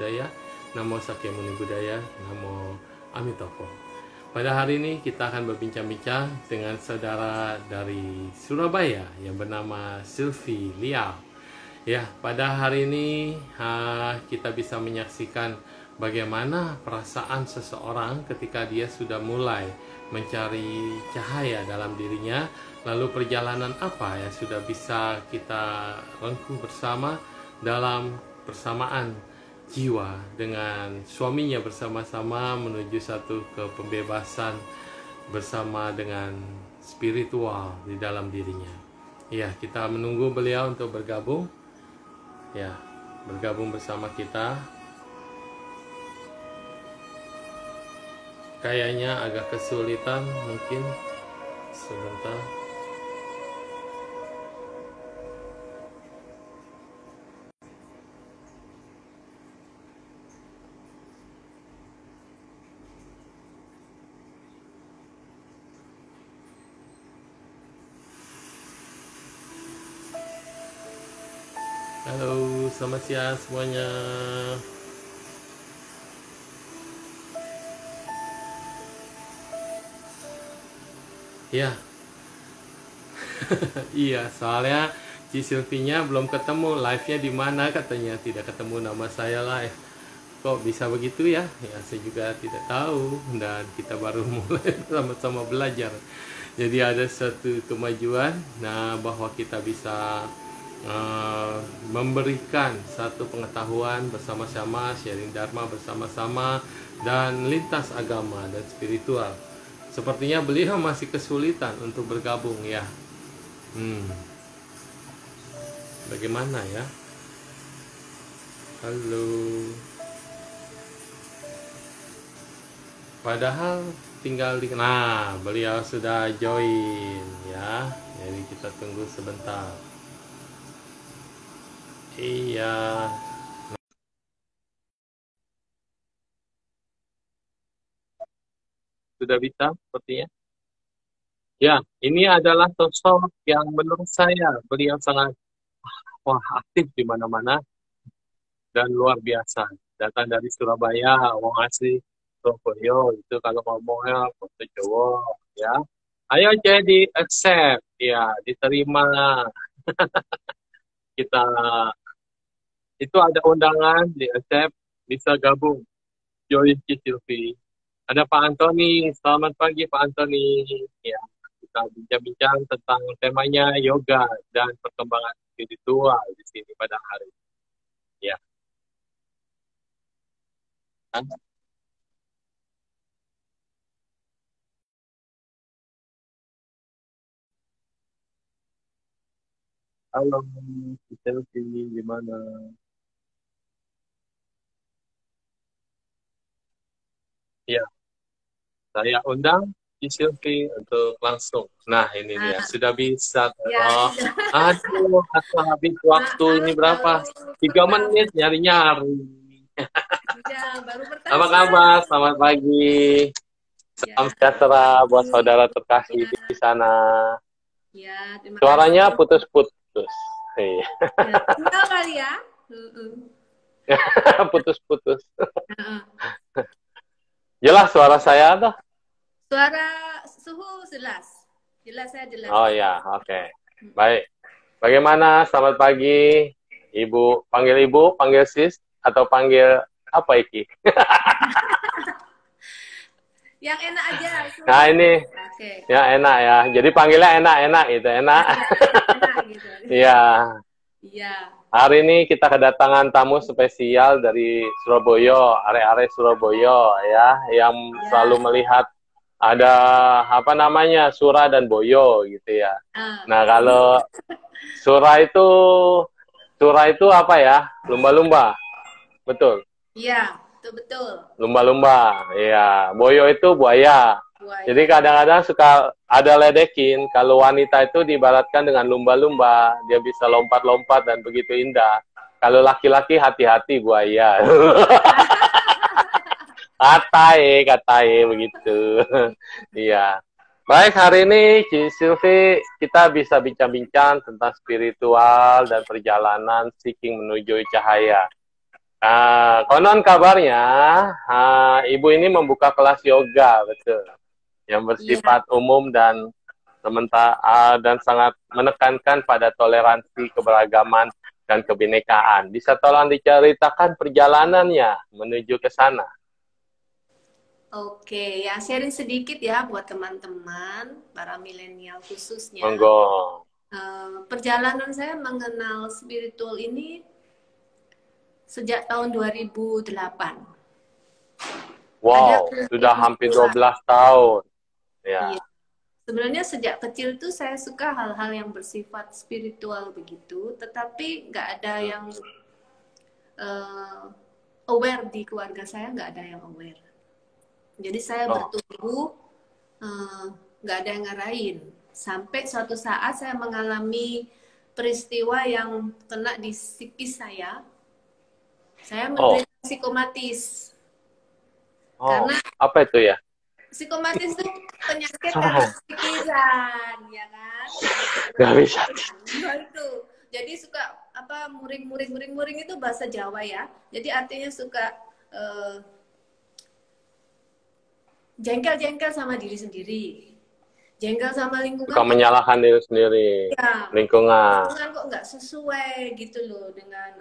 Buddhaya, Namo Sakyamuni Buddhaya, Namo Amitabha. Pada hari ini kita akan berbincang-bincang dengan saudara dari Surabaya yang bernama Sylvie Liao. Ya, pada hari ini kita bisa menyaksikan bagaimana perasaan seseorang ketika dia sudah mulai mencari cahaya dalam dirinya. Lalu perjalanan apa yang sudah bisa kita rengkuh bersama dalam persamaan jiwa dengan suaminya, bersama-sama menuju satu ke pembebasan bersama dengan spiritual di dalam dirinya. Ya, kita menunggu beliau untuk bergabung. Ya, bergabung bersama kita. Kayaknya agak kesulitan, mungkin sebentar. Halo, selamat siang semuanya. Ya, iya, soalnya Ci Sylvie-nya belum ketemu, live-nya di mana katanya, tidak ketemu nama saya lah. Kok bisa begitu ya? Ya, saya juga tidak tahu, dan kita baru mulai sama-sama belajar. Jadi ada satu kemajuan, nah, bahwa kita bisa memberikan satu pengetahuan bersama-sama, sharing dharma bersama-sama, dan lintas agama dan spiritual. Sepertinya beliau masih kesulitan untuk bergabung ya. Bagaimana ya? Halo. Padahal tinggal di... Nah, beliau sudah join ya. Jadi kita tunggu sebentar. Iya. Sudah bisa sepertinya. Ya, ini adalah sosok yang menurut saya beliau sangat aktif di mana-mana dan luar biasa. Datang dari Surabaya, wong asli Surabaya itu kalau ngomongnya bahasa Jawa ya. Ayo jadi accept ya, diterima. Kita itu ada undangan di accept, bisa gabung join Sylvie. Ada Pak Antoni, selamat pagi Pak Antoni. Ya, kita bincang-bincang tentang temanya yoga dan perkembangan spiritual di sini pada hari ini. Ya. Halo, Sylvie, gimana? Ya, saya undang Sylvie untuk langsung. Nah, ini dia, sudah bisa. Ya, Aduh, habis waktu ini berapa? 3 menit nyari-nyari. ya, baru Apa kabar? Selamat pagi. Salam sejahtera buat saudara terkasih di sana. Ya, terima Suaranya kasih. putus-putus. Iya. Ya, tinggal kali ya. Putus-putus. Jelas suara saya tuh? Suara suhu jelas. Jelas, saya jelas. Oh ya, oke. Baik. Bagaimana? Selamat pagi, Ibu. Panggil Ibu, panggil Sis, atau panggil apa iki? Yang enak aja. Nah ini, ya enak ya. Jadi panggilnya enak-enak gitu, enak. Enak gitu. Iya. Iya. Hari ini kita kedatangan tamu spesial dari Surabaya, area-area Surabaya ya, yang selalu melihat ada apa namanya Sura dan Boyo gitu ya. Nah kalau Sura itu apa ya? Lumba-lumba, betul? Iya, betul. Lumba-lumba, ya. Boyo itu buaya. Jadi kadang-kadang suka ada ledekin, kalau wanita itu diibaratkan dengan lumba-lumba, dia bisa lompat-lompat dan begitu indah. Kalau laki-laki hati-hati buaya. Katai begitu. Iya. Baik, hari ini Ci Sylvie kita bisa bincang-bincang tentang spiritual dan perjalanan seeking menuju cahaya. Konon kabarnya, ibu ini membuka kelas yoga, betul, yang Iya, bersifat umum dan dan sangat menekankan pada toleransi, keberagaman, dan kebinekaan. Bisa tolong diceritakan perjalanannya menuju ke sana? oke. Ya, sharing sedikit ya buat teman-teman, para milenial khususnya. Monggo. Perjalanan saya mengenal spiritual ini sejak tahun 2008. Ada Wow, sudah hampir peristiwa. 12 tahun. Ya. Iya. Sebenarnya sejak kecil tuh saya suka hal-hal yang bersifat spiritual begitu, tetapi nggak ada yang uh, aware di keluarga saya, nggak ada yang aware. Jadi saya Oh, bertumbuh eh, nggak ada yang ngarahin. Sampai suatu saat saya mengalami peristiwa yang kena di psikis saya. Saya oh, menderita psikomatis. oh. Karena Apa itu ya? psikomatis itu penyakit karena pikiran, ya kan? Karena Gak bisa. pikiran. Nah, itu. Jadi suka apa muring-muring itu bahasa Jawa ya. Jadi artinya suka eh, jengkel-jengkel sama diri sendiri, jengkel sama Suka lingkungan kok menyalahkan diri sendiri. ya Lingkungan. lingkungan kok nggak sesuai gitu loh dengan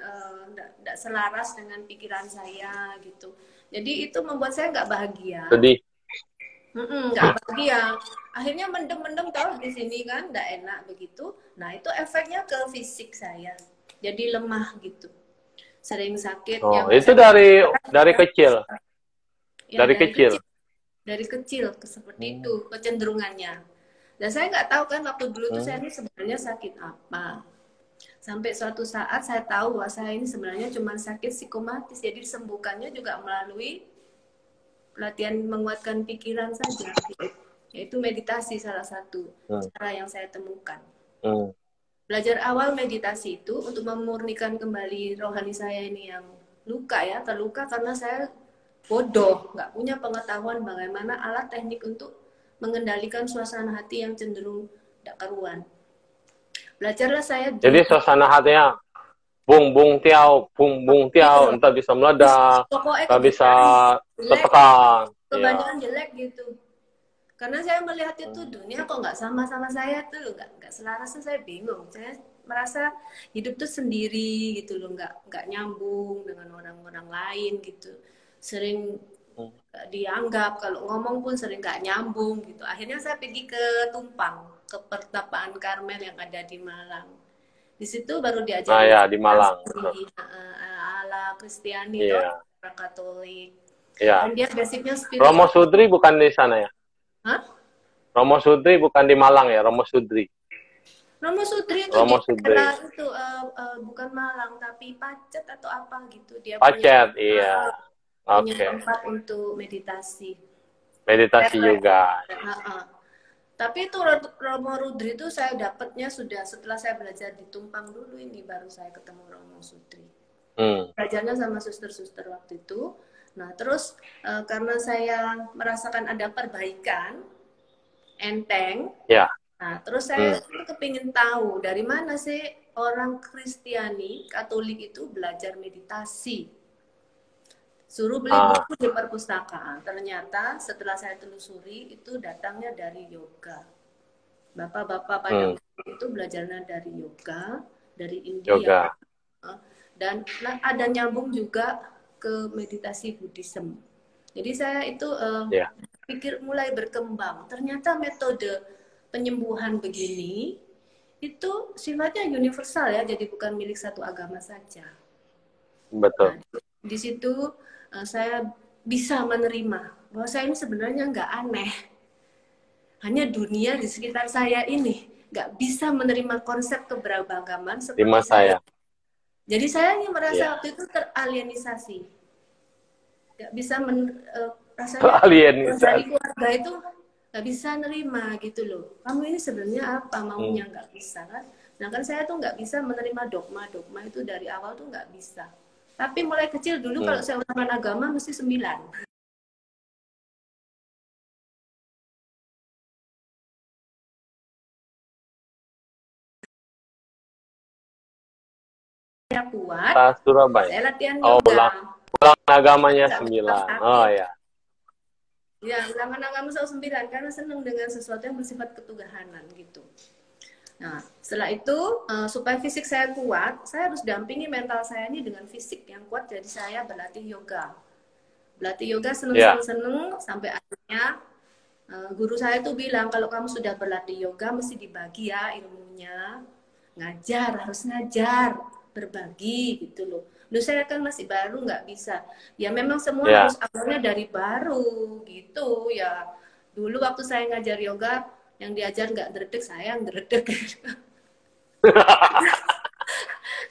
nggak selaras dengan pikiran saya gitu. Jadi itu membuat saya nggak bahagia. Sedih. Nggak bahagia. Akhirnya mendem-mendem tahu di sini kan nggak enak begitu. Nah itu efeknya ke fisik saya. Jadi lemah gitu. Sering sakit Oh, yang itu sakit dari kecil. ya Dari dari kecil. kecil. Dari kecil seperti itu kecenderungannya. Dan saya nggak tahu kan waktu dulu tuh saya ini sebenarnya sakit apa. Sampai suatu saat saya tahu bahwa saya ini sebenarnya cuma sakit psikomatis. Jadi disembuhkannya juga melalui latihan menguatkan pikiran saja. Yaitu meditasi salah satu Hmm. cara yang saya temukan. Hmm. Belajar awal meditasi itu untuk memurnikan kembali rohani saya ini yang luka ya, terluka karena saya bodoh, nggak punya pengetahuan bagaimana alat teknik untuk mengendalikan suasana hati yang cenderung tidak karuan. Belajarlah saya Jadi di suasana hatinya bung bung tiao, iya, entah bisa meledak, pokoknya entah bisa jelek, tertekan. Ya. kebanyakan jelek gitu. Karena saya melihat itu dunia kok nggak sama-sama saya tuh nggak selaras tuh saya bingung. Saya merasa hidup tuh sendiri gitu loh, nggak nyambung dengan orang-orang lain gitu. Sering dianggap kalau ngomong pun sering nggak nyambung gitu. Akhirnya saya pergi ke Tumpang, ke Pertapaan Karmel yang ada di Malang. Di situ baru Nah diajari ya di Malang. ala Kristiani toh, Iya, orang Katolik. iya. Dan dia basicnya Romo spiritual. Sudri bukan di sana ya? Hah? Romo Sudri bukan di Malang ya? Romo Sudri. Romo Sutri itu di Romo Sudri. daerah itu bukan Malang tapi Pacet atau apa gitu. Dia punya Pacet, iya. punya Oke. tempat untuk meditasi. Meditasi juga. Tapi itu Romo Rudri itu saya dapatnya sudah setelah saya belajar di Tumpang dulu ini baru saya ketemu Romo Sutri. Belajarnya sama suster-suster waktu itu. Nah terus karena saya merasakan ada perbaikan enteng. Ya. Nah, terus saya kepingin tahu dari mana sih orang Kristiani, Katolik itu belajar meditasi. Suruh beli buku di perpustakaan. Ternyata setelah saya telusuri itu datangnya dari yoga. Bapak-bapak pada itu belajarnya dari yoga, dari India. Yoga. Dan ada nyambung juga ke meditasi Buddhism. Jadi saya itu pikir mulai berkembang. Ternyata metode penyembuhan begini itu sifatnya universal ya, jadi bukan milik satu agama saja. Betul. Nah, di situ saya bisa menerima bahwa saya ini sebenarnya nggak aneh. Hanya dunia di sekitar saya ini nggak bisa menerima konsep keberagaman seperti saya. Jadi saya ini merasa waktu itu teralienisasi. Nggak bisa rasanya dari keluarga itu nggak bisa nerima gitu loh. Kamu ini sebenarnya apa maunya nggak bisa kan? Nah kan saya tuh nggak bisa menerima dogma itu dari awal tuh nggak bisa. Tapi mulai kecil dulu kalau saya ulangan agama mesti 9. kuat, Surabaya. saya latihan Oh, yoga. ulangan agamanya Nggak 9. sakit. Oh ya. Ya, ulangan agama 9 karena senang dengan sesuatu yang bersifat ketuhanan gitu. Nah, setelah itu supaya fisik saya kuat, saya harus dampingi mental saya ini dengan fisik yang kuat. Jadi saya berlatih yoga. Berlatih yoga seneng-seneng sampai akhirnya guru saya tuh bilang kalau kamu sudah berlatih yoga mesti dibagi ya ilmunya. Ngajar, harus ngajar, berbagi gitu loh. Loh saya kan masih baru nggak bisa. Ya memang semua harus awalnya dari baru gitu ya. Dulu waktu saya ngajar yoga yang diajar nggak dredeg, saya yang dredeg.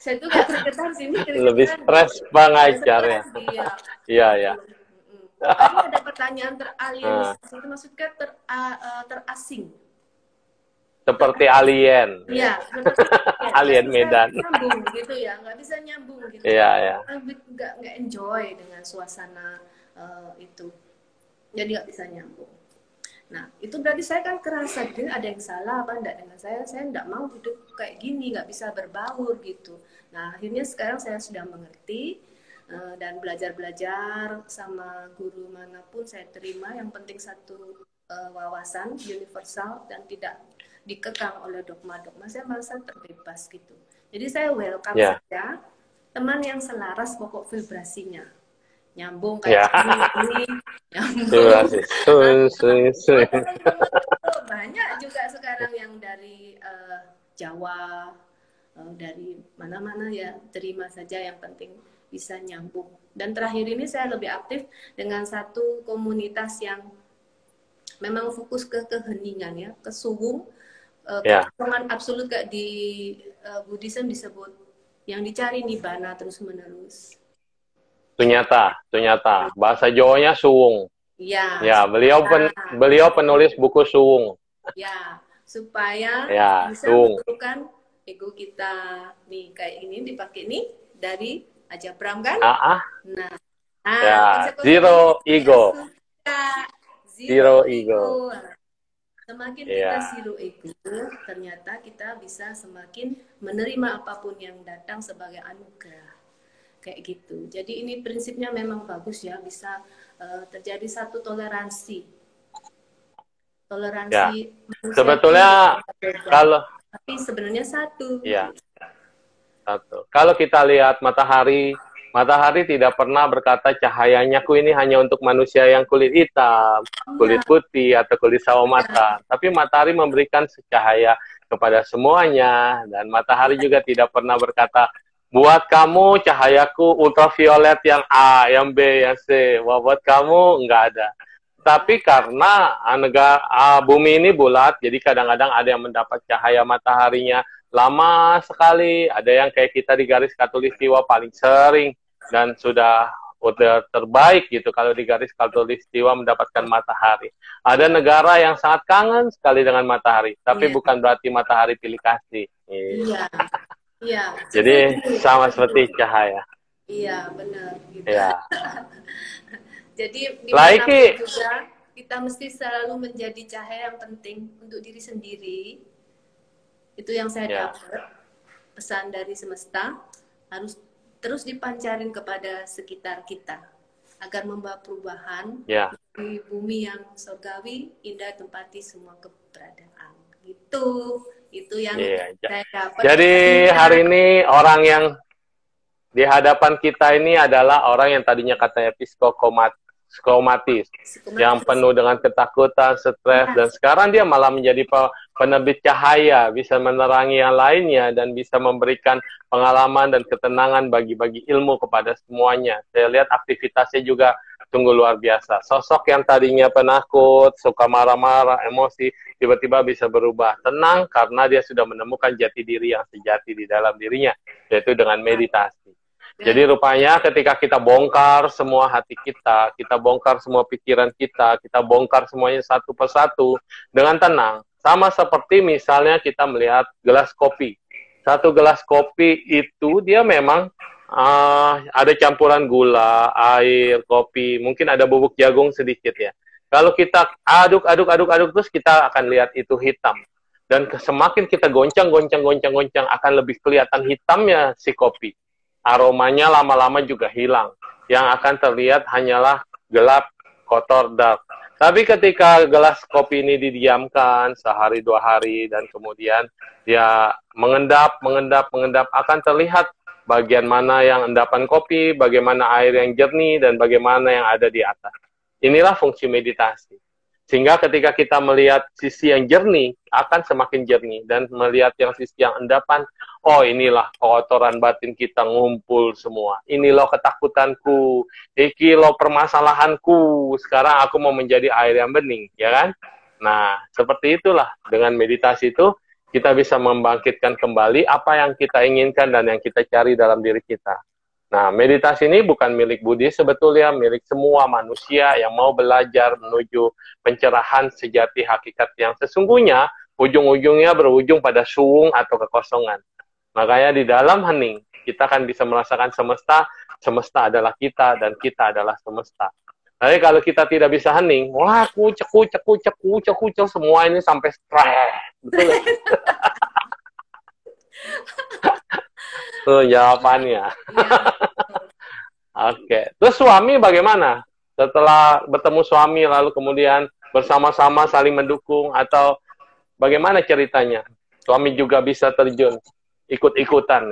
Saya tuh nggak gregetan sini, Lebih gregetan stres pengajar ya. Iya. Iya, ya. Makanya ada pertanyaan teralienisasi itu maksudnya terasing. Seperti alien. Iya, Alien Medan. Nyambung gitu ya, nggak bisa nyambung gitu. Iya, ya. Nggak enjoy dengan suasana itu. Jadi nggak bisa nyambung. Nah, itu berarti saya kan kerasa, jadi ada yang salah apa enggak dengan saya enggak mau hidup kayak gini, nggak bisa berbaur gitu. Nah, akhirnya sekarang saya sudah mengerti dan belajar-belajar sama guru manapun saya terima, yang penting satu wawasan universal dan tidak dikekang oleh dogma-dogma, saya merasa terbebas gitu. Jadi saya welcome saja teman yang selaras pokok vibrasinya. Nyambung kayak ini, nyambung. Banyak juga sekarang yang dari Jawa, dari mana-mana ya, terima saja, yang penting bisa nyambung. Dan terakhir ini saya lebih aktif dengan satu komunitas yang memang fokus ke keheningan ya, ke suwung, kekosongan absolut kayak di Buddhism disebut, yang dicari nibbana terus-menerus. Sunyata. Bahasa Jawanya suwung. Ya. Ya, beliau penulis buku suwung. Ya, supaya bisa menentukan ego kita nih, kayak ini dipakai nih dari Aja Pram kan? Nah, zero ego. Zero ego. Semakin kita zero ego, ternyata kita bisa semakin menerima apapun yang datang sebagai anugerah. Kayak gitu. Jadi ini prinsipnya memang bagus ya, bisa terjadi satu toleransi. Sebetulnya tapi sebenarnya satu. Satu. Kalau kita lihat matahari tidak pernah berkata cahayanyaku ini hanya untuk manusia yang kulit hitam, kulit putih, atau kulit sawo mata. Tapi matahari memberikan cahaya kepada semuanya. Dan matahari juga tidak pernah berkata, buat kamu cahayaku ultraviolet yang A, yang B, yang C. Wah, buat kamu nggak ada. Tapi karena bumi ini bulat, jadi kadang-kadang ada yang mendapat cahaya mataharinya lama sekali, ada yang kayak kita di garis khatulistiwa paling sering, dan sudah terbaik gitu kalau di garis khatulistiwa mendapatkan matahari. Ada negara yang sangat kangen sekali dengan matahari, tapi bukan berarti matahari pilih kasih. Iya. Jadi sama seperti cahaya. Iya, benar. Gitu. Ya. Jadi dimanapun juga kita mesti selalu menjadi cahaya yang penting untuk diri sendiri. Itu yang saya dapat, pesan dari semesta, harus terus dipancarin kepada sekitar kita agar membawa perubahan di bumi yang surgawi, indah, tempati semua keberadaan. Itu yang saya dapat. Jadi hari ini orang yang di hadapan kita ini adalah orang yang tadinya katanya psikomatis, yang penuh dengan ketakutan, stres, dan sekarang dia malah menjadi penerbit cahaya, bisa menerangi yang lainnya, dan bisa memberikan pengalaman dan ketenangan bagi-bagi ilmu kepada semuanya. Saya lihat aktivitasnya juga sungguh luar biasa. Sosok yang tadinya penakut, suka marah-marah, emosi, tiba-tiba bisa berubah tenang karena dia sudah menemukan jati diri yang sejati di dalam dirinya, yaitu dengan meditasi. Jadi rupanya ketika kita bongkar semua hati kita bongkar semua pikiran kita bongkar semuanya satu persatu dengan tenang. Sama seperti misalnya kita melihat gelas kopi. Satu gelas kopi itu dia memang ada campuran gula, air, kopi, mungkin ada bubuk jagung sedikit ya. Kalau kita aduk terus kita akan lihat itu hitam. Dan semakin kita goncang akan lebih kelihatan hitamnya si kopi. aromanya lama-lama juga hilang. Yang akan terlihat hanyalah gelap, kotor, dark. Tapi ketika gelas kopi ini didiamkan sehari 2 hari dan kemudian dia mengendap, mengendap, mengendap, akan terlihat bagian mana yang endapan kopi, bagaimana air yang jernih, dan bagaimana yang ada di atas. Inilah fungsi meditasi. Sehingga ketika kita melihat sisi yang jernih, akan semakin jernih. Dan melihat yang sisi yang endapan, oh inilah kotoran batin kita ngumpul semua. Ini loh ketakutanku, iki loh permasalahanku, sekarang aku mau menjadi air yang bening, ya kan? Nah, seperti itulah. Dengan meditasi itu, kita bisa membangkitkan kembali apa yang kita inginkan dan yang kita cari dalam diri kita. Nah, meditasi ini bukan milik Buddhis sebetulnya, milik semua manusia yang mau belajar menuju pencerahan sejati hakikat yang sesungguhnya, ujung-ujungnya berujung pada suwung atau kekosongan. Makanya di dalam hening, kita akan bisa merasakan semesta, semesta adalah kita, dan kita adalah semesta. Tapi kalau kita tidak bisa hening, wah, kucek, semua ini sampai stres. Betul ya? Tuh jawabannya. Oke. Terus suami bagaimana? Setelah bertemu suami lalu kemudian bersama-sama saling mendukung atau bagaimana ceritanya? Suami juga bisa terjun ikut-ikutan.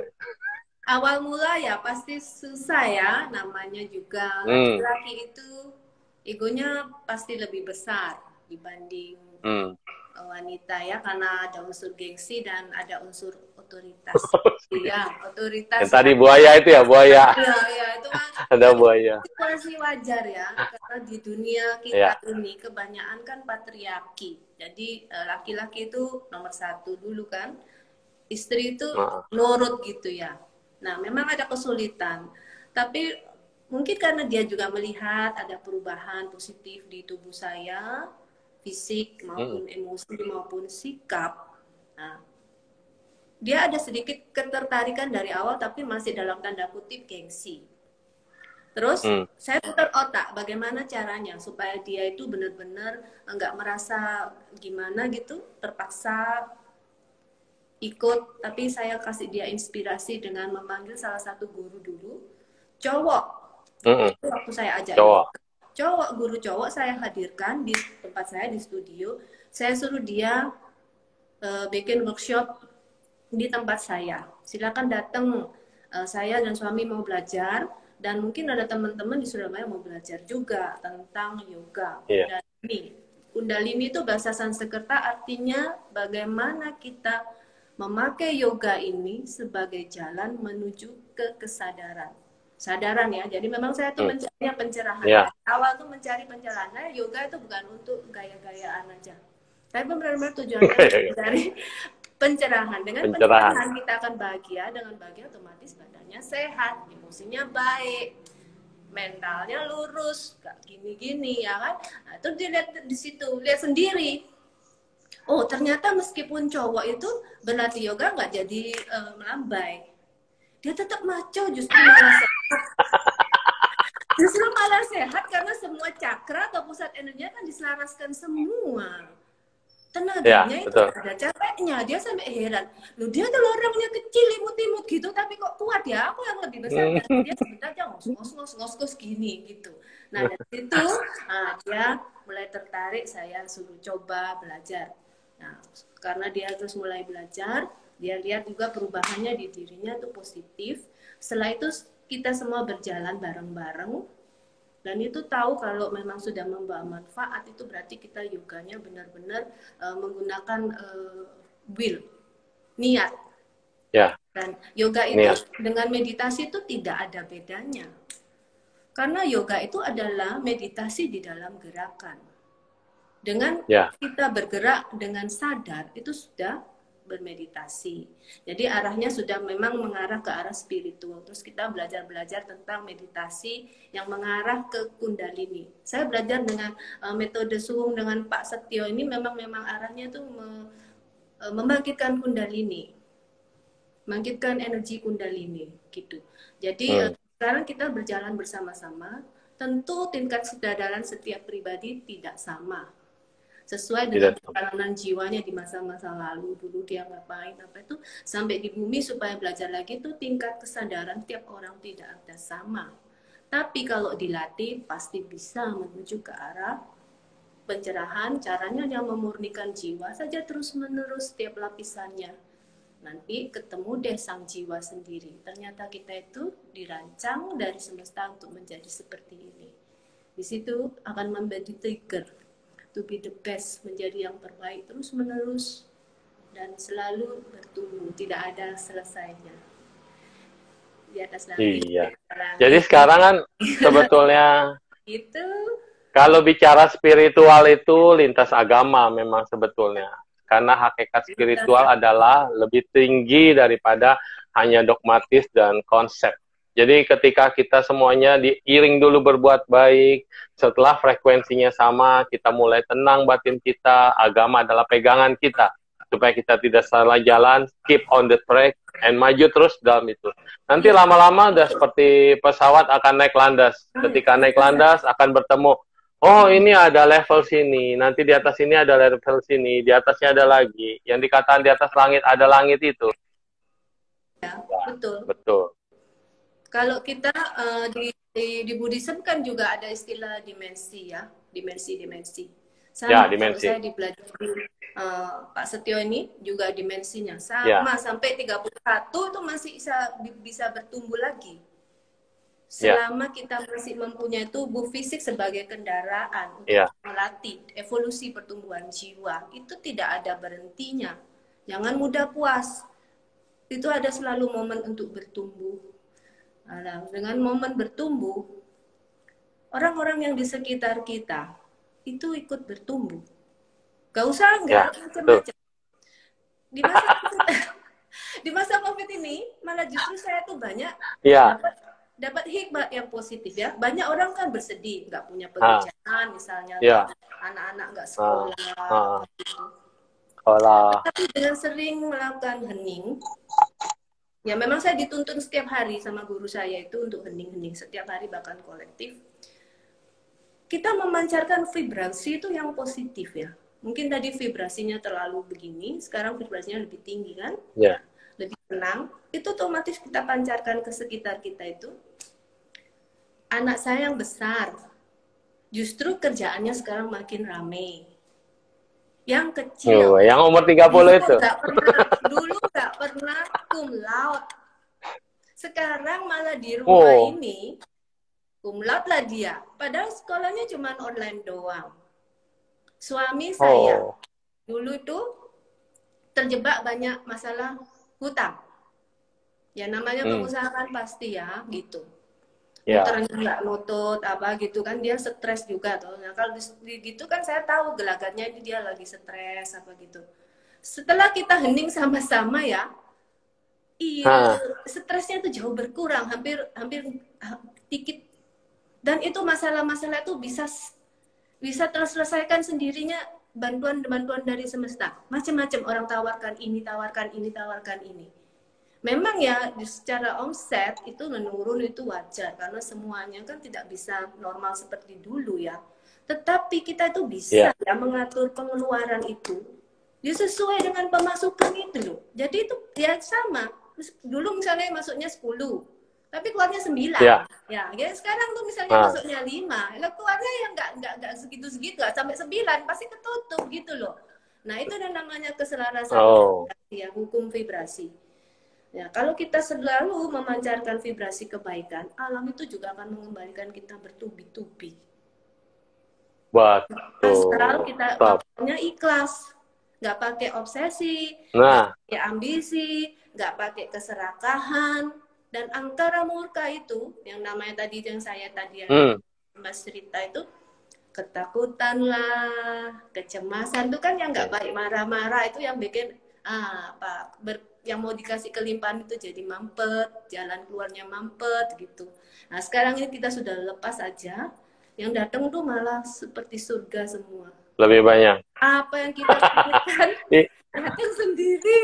Awal mula ya pasti susah ya, namanya juga laki-laki itu egonya pasti lebih besar dibanding wanita ya, karena ada unsur gengsi dan ada unsur otoritas. Iya, otoritas. Yang tadi buaya itu ya, buaya. Iya, itu kan ada buaya. situasi wajar ya, karena di dunia kita ini kebanyakan kan patriarki. Jadi laki-laki itu nomor 1 dulu kan, istri itu nurut gitu ya. Nah, memang ada kesulitan, tapi mungkin karena dia juga melihat ada perubahan positif di tubuh saya, fisik maupun emosi maupun sikap. Nah, dia ada sedikit ketertarikan dari awal, tapi masih dalam tanda kutip gengsi. Terus saya putar otak bagaimana caranya supaya dia itu benar-benar nggak merasa gimana gitu, terpaksa ikut. Tapi saya kasih dia inspirasi dengan memanggil salah satu guru dulu, cowok. Itu waktu saya ajak cowok, guru cowok saya hadirkan di tempat saya di studio. Saya suruh dia bikin workshop di tempat saya. Silakan datang, saya dan suami mau belajar, dan mungkin ada teman-teman di Surabaya mau belajar juga tentang yoga. Kundalini. Kundalini itu bahasa Sanskerta, artinya bagaimana kita memakai yoga ini sebagai jalan menuju ke kesadaran. Sadaran ya, jadi memang saya tuh mencari pencerahan. Awal tuh mencari pencerahan. Nah, yoga itu bukan untuk gaya-gayaan aja, tapi benar-benar tujuannya mencari pencerahan. Dengan pencerahan kita akan bahagia, dengan bahagia otomatis badannya sehat, emosinya baik, mentalnya lurus, gak gini-gini ya kan. Nah, itu dilihat di situ, lihat sendiri. Oh, ternyata meskipun cowok itu berlatih yoga nggak jadi melambai. Dia tetap maco, justru malah sehat. Justru malah sehat karena semua cakra atau pusat energinya kan diselaraskan semua. Tenaganya itu ada capeknya. Dia sampai heran. Loh, dia tuh orangnya kecil, imut-imut gitu, tapi kok kuat ya? Aku yang lebih besar. Dia sebentar aja ngos-ngos gini gitu. Nah, dari situ dia mulai tertarik, saya suruh coba belajar. Nah, karena dia terus mulai belajar, dia lihat juga perubahannya di dirinya itu positif. Setelah itu kita semua berjalan bareng-bareng, dan itu tahu kalau memang sudah membawa manfaat, itu berarti kita yoganya benar-benar menggunakan will, niat. Dan yoga itu dengan meditasi itu tidak ada bedanya. Karena yoga itu adalah meditasi di dalam gerakan. Dengan kita bergerak dengan sadar, itu sudah bermeditasi. Jadi arahnya sudah memang mengarah ke arah spiritual. Terus kita belajar tentang meditasi yang mengarah ke Kundalini. Saya belajar dengan metode Suwung dengan Pak Setio ini memang arahnya itu membangkitkan Kundalini, membangkitkan energi Kundalini gitu. Jadi sekarang kita berjalan bersama-sama. Tentu tingkat kesadaran setiap pribadi tidak sama. sesuai dengan perjalanan jiwanya di masa-masa lalu. Dulu dia ngapain apa itu sampai di bumi supaya belajar lagi itu tingkat kesadaran tiap orang tidak ada sama. Tapi kalau dilatih pasti bisa menuju ke arah pencerahan. Caranya yang memurnikan jiwa saja terus-menerus setiap lapisannya. Nanti ketemu deh sang jiwa sendiri. Ternyata kita itu dirancang dari semesta untuk menjadi seperti ini. Di situ akan menjadi trigger to be the best, menjadi yang terbaik terus-menerus dan selalu bertumbuh, tidak ada selesainya. Di atas langit. Iya. Jadi sekarang kan sebetulnya itu kalau bicara spiritual itu lintas agama memang sebetulnya. Karena hakikat spiritual adalah lebih tinggi daripada hanya dogmatis dan konsep. Jadi ketika kita semuanya diiring dulu berbuat baik, setelah frekuensinya sama, kita mulai tenang batin kita, agama adalah pegangan kita. Supaya kita tidak salah jalan, keep on the track, and maju terus dalam itu. Nanti lama-lama udah seperti pesawat akan naik landas. Ketika naik landas akan bertemu, oh ini ada level sini, nanti di atas sini ada level sini, di atasnya ada lagi. Yang dikatakan di atas langit ada langit itu. ya, betul. Betul. Kalau kita di Buddhism kan juga ada istilah dimensi ya, dimensi-dimensi. Sama, dimensi. Kalau saya di belajar Pak Setio ini juga dimensinya sama, sampai 31 itu masih bisa bertumbuh lagi. Selama kita masih mempunyai tubuh fisik sebagai kendaraan untuk melatih evolusi pertumbuhan jiwa, itu tidak ada berhentinya. Jangan mudah puas. Itu ada selalu momen untuk bertumbuh. Nah, dengan momen bertumbuh, orang-orang yang di sekitar kita itu ikut bertumbuh. Gak usah macam-macam. Di masa COVID ini, malah justru saya tuh banyak dapat hikmah yang positif ya. Banyak orang kan bersedih, nggak punya pekerjaan misalnya, anak-anak nggak sekolah. Gitu. Tapi dengan sering melakukan hening, ya memang saya dituntun setiap hari sama guru saya itu untuk hening-hening setiap hari bahkan kolektif. Kita memancarkan vibrasi itu yang positif ya. Mungkin tadi vibrasinya terlalu begini, sekarang vibrasinya lebih tinggi kan? Lebih tenang. Itu otomatis kita pancarkan ke sekitar kita itu. Anak saya yang besar, justru kerjaannya sekarang makin rame. Yang kecil, yang umur 30 itu. Dulu nggak pernah cum laude. Sekarang malah di rumah ini cum laude lah dia. Padahal sekolahnya cuma online doang. Suami saya dulu itu terjebak banyak masalah hutang. Ya namanya pengusaha kan pasti ya gitu. Ternyata nggak nutut apa gitu kan, dia stres juga tuh. Nah kalau gitu kan saya tahu gelagatnya ini dia lagi stres apa gitu. Setelah kita hening sama-sama ya, stresnya itu jauh berkurang, hampir dikit. Dan itu masalah-masalah itu bisa terselesaikan sendirinya, bantuan dari semesta. Macam-macam orang tawarkan ini, tawarkan ini, tawarkan ini. Memang ya secara omset itu menurun itu wajar karena semuanya kan tidak bisa normal seperti dulu ya. Tetapi kita itu bisa ya mengatur pengeluaran itu ya sesuai dengan pemasukan itu loh. Jadi itu ya sama. Dulu misalnya masuknya 10, tapi keluarnya 9. Ya sekarang tuh misalnya masuknya 5, lah keluarnya ya enggak segitu-segitu, sampai 9 pasti ketutup gitu loh. Nah, itu yang namanya keselarasan ya, hukum vibrasi. Ya, kalau kita selalu memancarkan vibrasi kebaikan, alam itu juga akan mengembalikan kita bertubi-tubi. Asal kita makanya ikhlas, nggak pakai obsesi, nggak pakai ambisi, nggak pakai keserakahan, dan angkara murka itu, yang namanya tadi yang saya tadi Mas cerita itu, ketakutan lah, kecemasan itu kan yang nggak baik, marah-marah itu yang bikin yang mau dikasih kelimpahan itu jadi mampet, jalan keluarnya mampet gitu. Nah sekarang ini kita sudah lepas aja, yang datang tuh malah seperti surga semua. Lebih banyak. Apa yang kita pikirkan datang sendiri.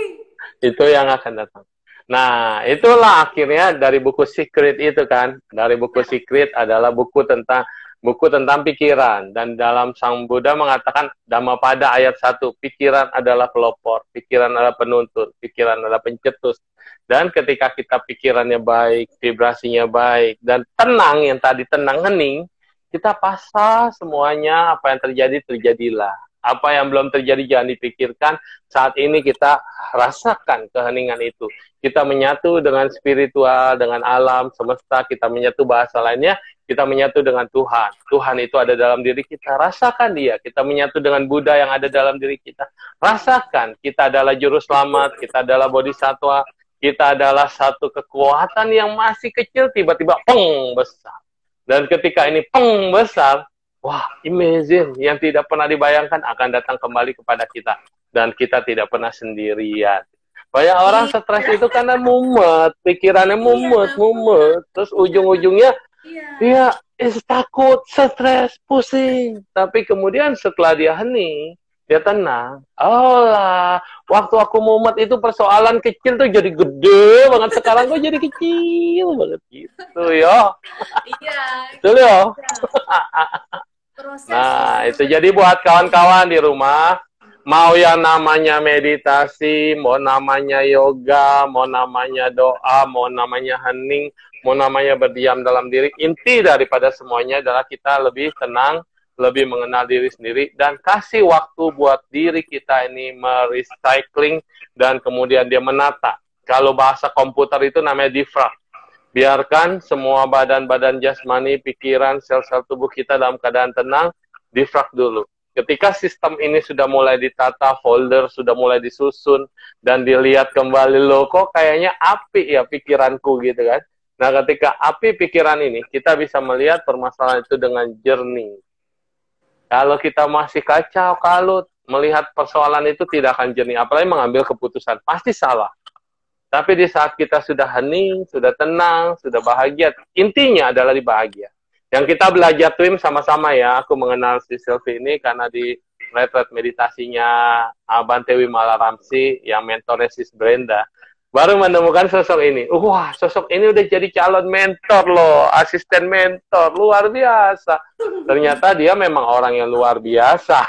Itu yang akan datang. Nah, itulah akhirnya dari buku Secret itu kan. Dari buku Secret adalah buku tentang pikiran. Dan dalam Sang Buddha mengatakan Dhammapada ayat 1, pikiran adalah pelopor, pikiran adalah penuntun, pikiran adalah pencetus. Dan ketika kita pikirannya baik, vibrasinya baik, dan tenang, yang tadi tenang hening, kita pasrah semuanya, apa yang terjadi, terjadilah. Apa yang belum terjadi jangan dipikirkan, saat ini kita rasakan keheningan itu. Kita menyatu dengan spiritual, dengan alam, semesta, kita menyatu bahasa lainnya, kita menyatu dengan Tuhan. Tuhan itu ada dalam diri kita, rasakan dia. Kita menyatu dengan Buddha yang ada dalam diri kita. Rasakan, kita adalah juru selamat, kita adalah bodhisattva, kita adalah satu kekuatan yang masih kecil, tiba-tiba peng, besar. Dan ketika ini peng, besar, wah, amazing. Yang tidak pernah dibayangkan akan datang kembali kepada kita. Dan kita tidak pernah sendirian. Banyak orang stres itu karena mumet, pikirannya mumet. Terus ujung-ujungnya, dia takut, stres, pusing. Tapi kemudian setelah dia hening, dia tenang. Oh lah, waktu aku mumet itu persoalan kecil tuh jadi gede banget. Sekarang kok jadi kecil banget gitu ya. Iya. Betul ya. Proses. Nah, itu jadi buat kawan-kawan di rumah, mau yang namanya meditasi, mau namanya yoga, mau namanya doa, mau namanya hening, mau namanya berdiam dalam diri, inti daripada semuanya adalah kita lebih tenang, lebih mengenal diri sendiri, dan kasih waktu buat diri kita ini merecycling, dan kemudian dia menata. Kalau bahasa komputer itu namanya defrag. Biarkan semua badan-badan jasmani, pikiran, sel-sel tubuh kita dalam keadaan tenang, defrag dulu. Ketika sistem ini sudah mulai ditata, folder sudah mulai disusun, dan dilihat kembali, loh kok kayaknya api ya pikiranku gitu kan. Nah, ketika api pikiran ini, kita bisa melihat permasalahan itu dengan jernih. Kalau kita masih kacau, kalut, melihat persoalan itu tidak akan jernih, apalagi mengambil keputusan, pasti salah. Tapi di saat kita sudah hening, sudah tenang, sudah bahagia, intinya adalah di bahagia. Yang kita belajar twin sama-sama ya, aku mengenal si Sylvie ini karena di retret meditasinya Bante Wimala Ramsi, yang mentornya Sis Brenda, baru menemukan sosok ini. Wah, sosok ini udah jadi calon mentor loh, asisten mentor, luar biasa. Ternyata dia memang orang yang luar biasa.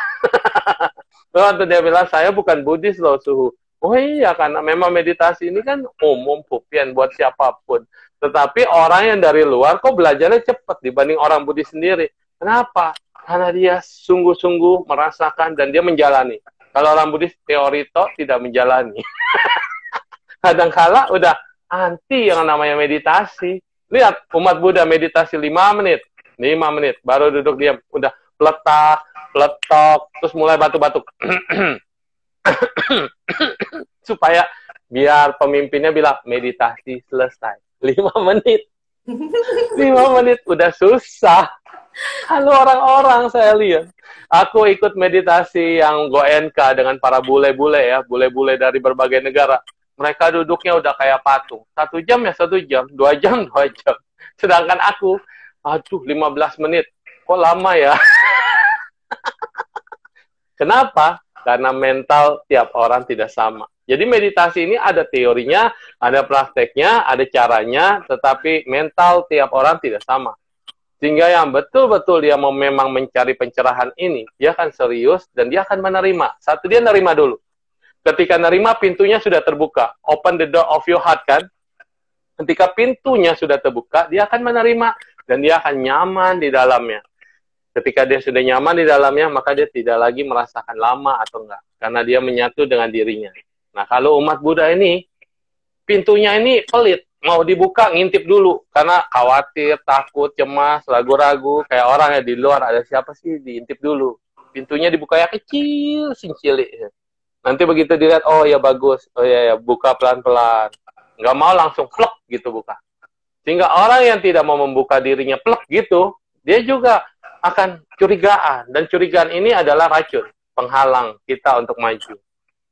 Waktu dia bilang, saya bukan Buddhis loh, Suhu. Oh iya, karena memang meditasi ini kan umum, pupian buat siapapun. Tetapi orang yang dari luar kok belajarnya cepat dibanding orang Buddhis sendiri. Kenapa? Karena dia sungguh-sungguh merasakan dan dia menjalani. Kalau orang Buddhis teori toh tidak menjalani. Kadang-kala udah anti yang namanya meditasi. Lihat, umat Buddha meditasi 5 menit. 5 menit, baru duduk diam. Udah peletak, peletok, terus mulai batuk-batuk. Supaya biar pemimpinnya bilang meditasi selesai 5 menit 5 menit udah susah. Kalau orang-orang saya lihat, aku ikut meditasi yang Goenka dengan para bule-bule ya, bule-bule dari berbagai negara, mereka duduknya udah kayak patung, 1 jam ya 1 jam, 2 jam 2 jam, sedangkan aku aduh 15 menit kok lama ya. Kenapa? Karena mental tiap orang tidak sama. Jadi meditasi ini ada teorinya, ada prakteknya, ada caranya, tetapi mental tiap orang tidak sama. Sehingga yang betul-betul dia mau memang mencari pencerahan ini, dia akan serius dan dia akan menerima. Satu, dia nerima dulu. Ketika nerima, pintunya sudah terbuka. Open the door of your heart, kan? Ketika pintunya sudah terbuka, dia akan menerima dan dia akan nyaman di dalamnya. Ketika dia sudah nyaman di dalamnya, maka dia tidak lagi merasakan lama atau enggak. Karena dia menyatu dengan dirinya. Nah, kalau umat Buddha ini, pintunya ini pelit. Mau dibuka, ngintip dulu. Karena khawatir, takut, cemas, ragu-ragu. Kayak orang ya di luar, ada siapa sih, diintip dulu. Pintunya dibuka ya kecil, cilik. Nanti begitu dilihat, oh ya bagus. Oh ya, buka pelan-pelan. Nggak mau langsung plek gitu buka. Sehingga orang yang tidak mau membuka dirinya plek gitu, dia juga akan curigaan, dan curigaan ini adalah racun penghalang kita untuk maju.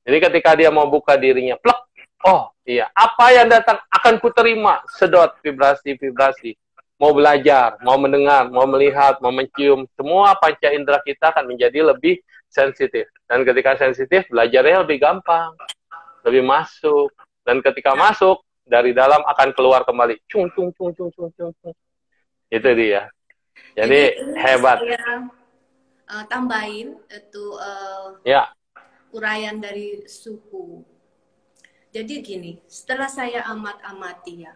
Jadi ketika dia mau buka dirinya, plek, oh iya, apa yang datang akan kuterima, sedot vibrasi-vibrasi. Mau belajar, mau mendengar, mau melihat, mau mencium, semua panca indera kita akan menjadi lebih sensitif. Dan ketika sensitif, belajarnya lebih gampang, lebih masuk. Dan ketika masuk, dari dalam akan keluar kembali. Cung, cung, cung, cung, cung, cung, cung. Itu dia. Jadi ini hebat. saya tambahin itu Ya, uraian dari suku. Jadi gini, setelah saya amat-amati ya,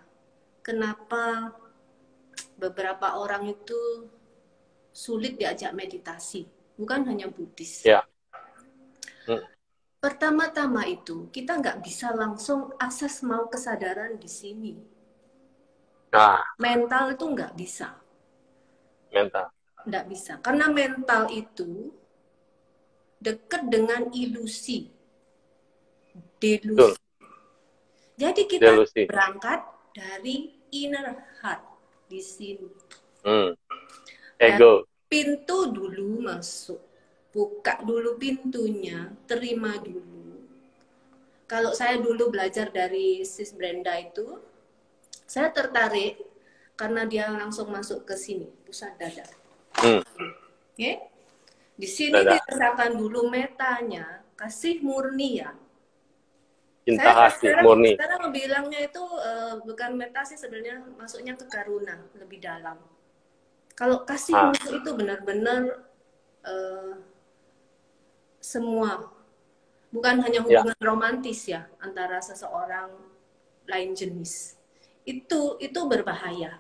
kenapa beberapa orang itu sulit diajak meditasi, bukan hanya Buddhis. ya. Pertama-tama itu kita nggak bisa langsung akses mau kesadaran di sini. Nah, Mental itu nggak bisa. mental. Nggak bisa. Karena mental itu dekat dengan ilusi. Delusi. Betul. Jadi kita Delusi. berangkat dari inner heart di sini. Ego. Pintu dulu masuk. Buka dulu pintunya, terima dulu. Kalau saya dulu belajar dari Sis Brenda itu, saya tertarik karena dia langsung masuk ke sini, pusat dada. Oke? Di sini dirasakan dulu metanya, kasih murni ya. Cinta kasih sekarang, murni. Sekarang bilangnya itu bukan meta sih sebenarnya, masuknya ke karuna lebih dalam. Kalau kasih murni itu benar-benar semua, bukan hanya hubungan romantis ya antara seseorang lain jenis. Itu berbahaya.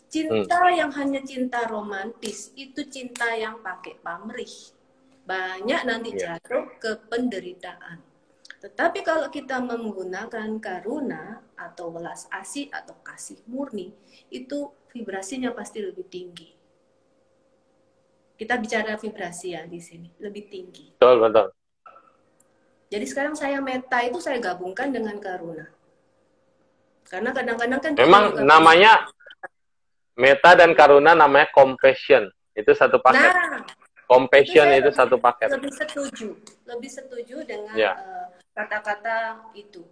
Cinta yang hanya cinta romantis itu cinta yang pakai pamrih. Banyak nanti jatuh ke penderitaan. Tetapi kalau kita menggunakan karuna atau welas asih atau kasih murni, itu vibrasinya pasti lebih tinggi. Kita bicara vibrasi ya di sini, lebih tinggi. Betul, betul. Jadi sekarang saya meta itu saya gabungkan dengan karuna. Karena kadang-kadang kan memang namanya meta dan karuna namanya compassion. Itu satu paket. Nah, compassion itu satu paket. Lebih setuju dengan kata-kata itu.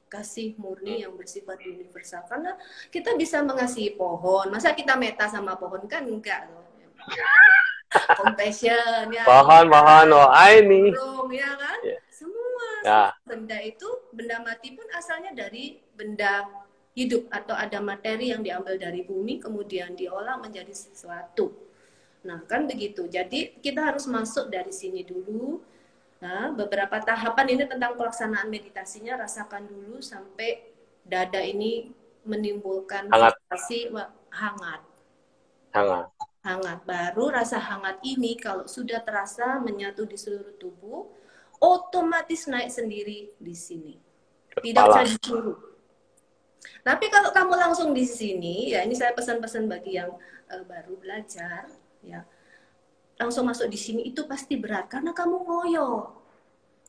Kasih murni yang bersifat universal. Karena kita bisa mengasihi pohon. Masa kita meta sama pohon kan enggak loh. Compassion ya. Pohon oh ini. Ya kan? Semua benda itu, benda mati pun asalnya dari benda hidup atau ada materi yang diambil dari bumi kemudian diolah menjadi sesuatu. Nah, kan begitu. Jadi kita harus masuk dari sini dulu. Nah, beberapa tahapan ini tentang pelaksanaan meditasinya rasakan dulu sampai dada ini menimbulkan sensasi hangat. Baru rasa hangat ini kalau sudah terasa menyatu di seluruh tubuh, otomatis naik sendiri di sini. Tidak usah disuruh. Tapi kalau kamu langsung di sini, ya ini saya pesan-pesan bagi yang baru belajar, ya langsung masuk di sini itu pasti berat karena kamu ngoyo.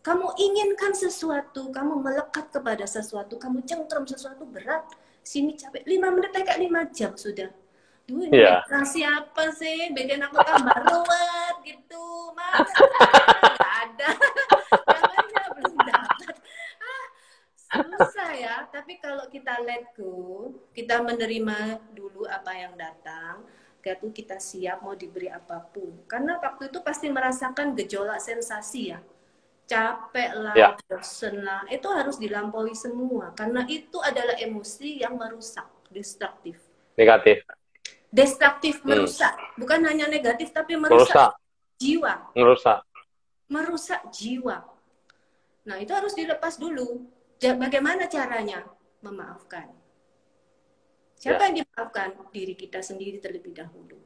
Kamu inginkan sesuatu, kamu melekat kepada sesuatu, kamu cengkram sesuatu berat. Sini capek 5 menit kayak 5 jam sudah. Duh, ini meditasi apa sih? Bikin aku tambah ruwet gitu. Mas, nggak ada. Namanya belum dapat. Susah ya. Tapi kalau kita let go, kita menerima dulu apa yang datang, itu kita siap mau diberi apapun. Karena waktu itu pasti merasakan gejolak sensasi ya. Capek lah, bosen lah. Itu harus dilampaui semua. Karena itu adalah emosi yang merusak, destruktif. Negatif. Destruktif, merusak. Bukan hanya negatif, tapi merusak jiwa. Merusak jiwa. Nah, itu harus dilepas dulu. Bagaimana caranya? Memaafkan. Siapa yang dimaafkan? Diri kita sendiri terlebih dahulu.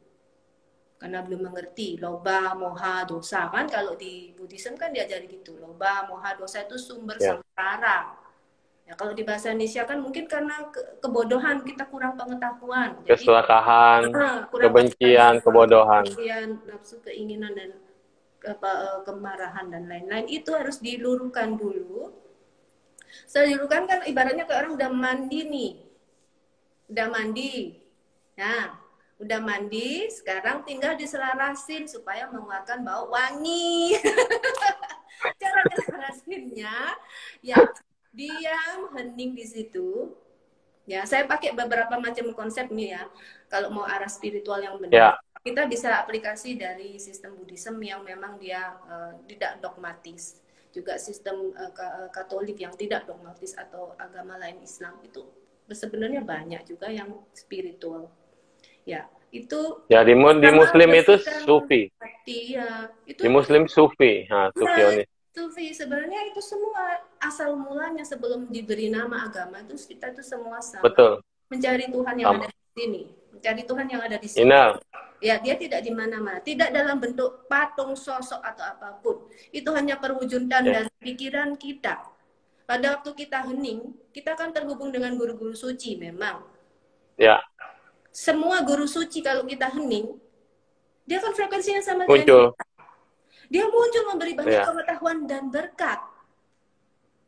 Karena belum mengerti loba, moha, dosa. Kan kalau di Buddhism kan diajari gitu. Loba, moha, dosa itu sumber samsara. Ya, kalau di bahasa Indonesia kan mungkin karena kebodohan, kita kurang pengetahuan. Keserakahan, kebencian, kebodohan. Nafsu, keinginan, dan kemarahan, dan lain-lain. Itu harus diluruskan dulu. Setelah diluruskan kan ibaratnya kayak orang udah mandi nih. Udah mandi. Nah, udah mandi, sekarang tinggal diselarasin supaya mengeluarkan bau wangi. Cara selarasinnya, ya diam, hening di situ. Ya, saya pakai beberapa macam konsep nih ya. Kalau mau arah spiritual yang benar, kita bisa aplikasi dari sistem Buddhism yang memang dia tidak dogmatis. juga sistem Katolik yang tidak dogmatis atau agama lain Islam itu sebenarnya banyak juga yang spiritual. Ya, itu Ya, di sama Muslim itu bersihkan Sufi. hati ya. Itu Di Muslim Sufi. Nah, nah, Sufionis. Sufi sebenarnya itu semua asal mulanya sebelum diberi nama agama itu kita itu semua sama. Betul. Mencari Tuhan yang Sama. ada di sini, mencari Tuhan yang ada di sini. Ina. Ya, dia tidak di mana-mana, tidak dalam bentuk patung, sosok atau apapun. Itu hanya perwujudan dari pikiran kita. Pada waktu kita hening, kita akan terhubung dengan guru-guru suci memang. Ya. Semua guru suci kalau kita hening, dia kan frekuensinya sama Muncul. dengan kita. Dia muncul memberi banyak pengetahuan dan berkat.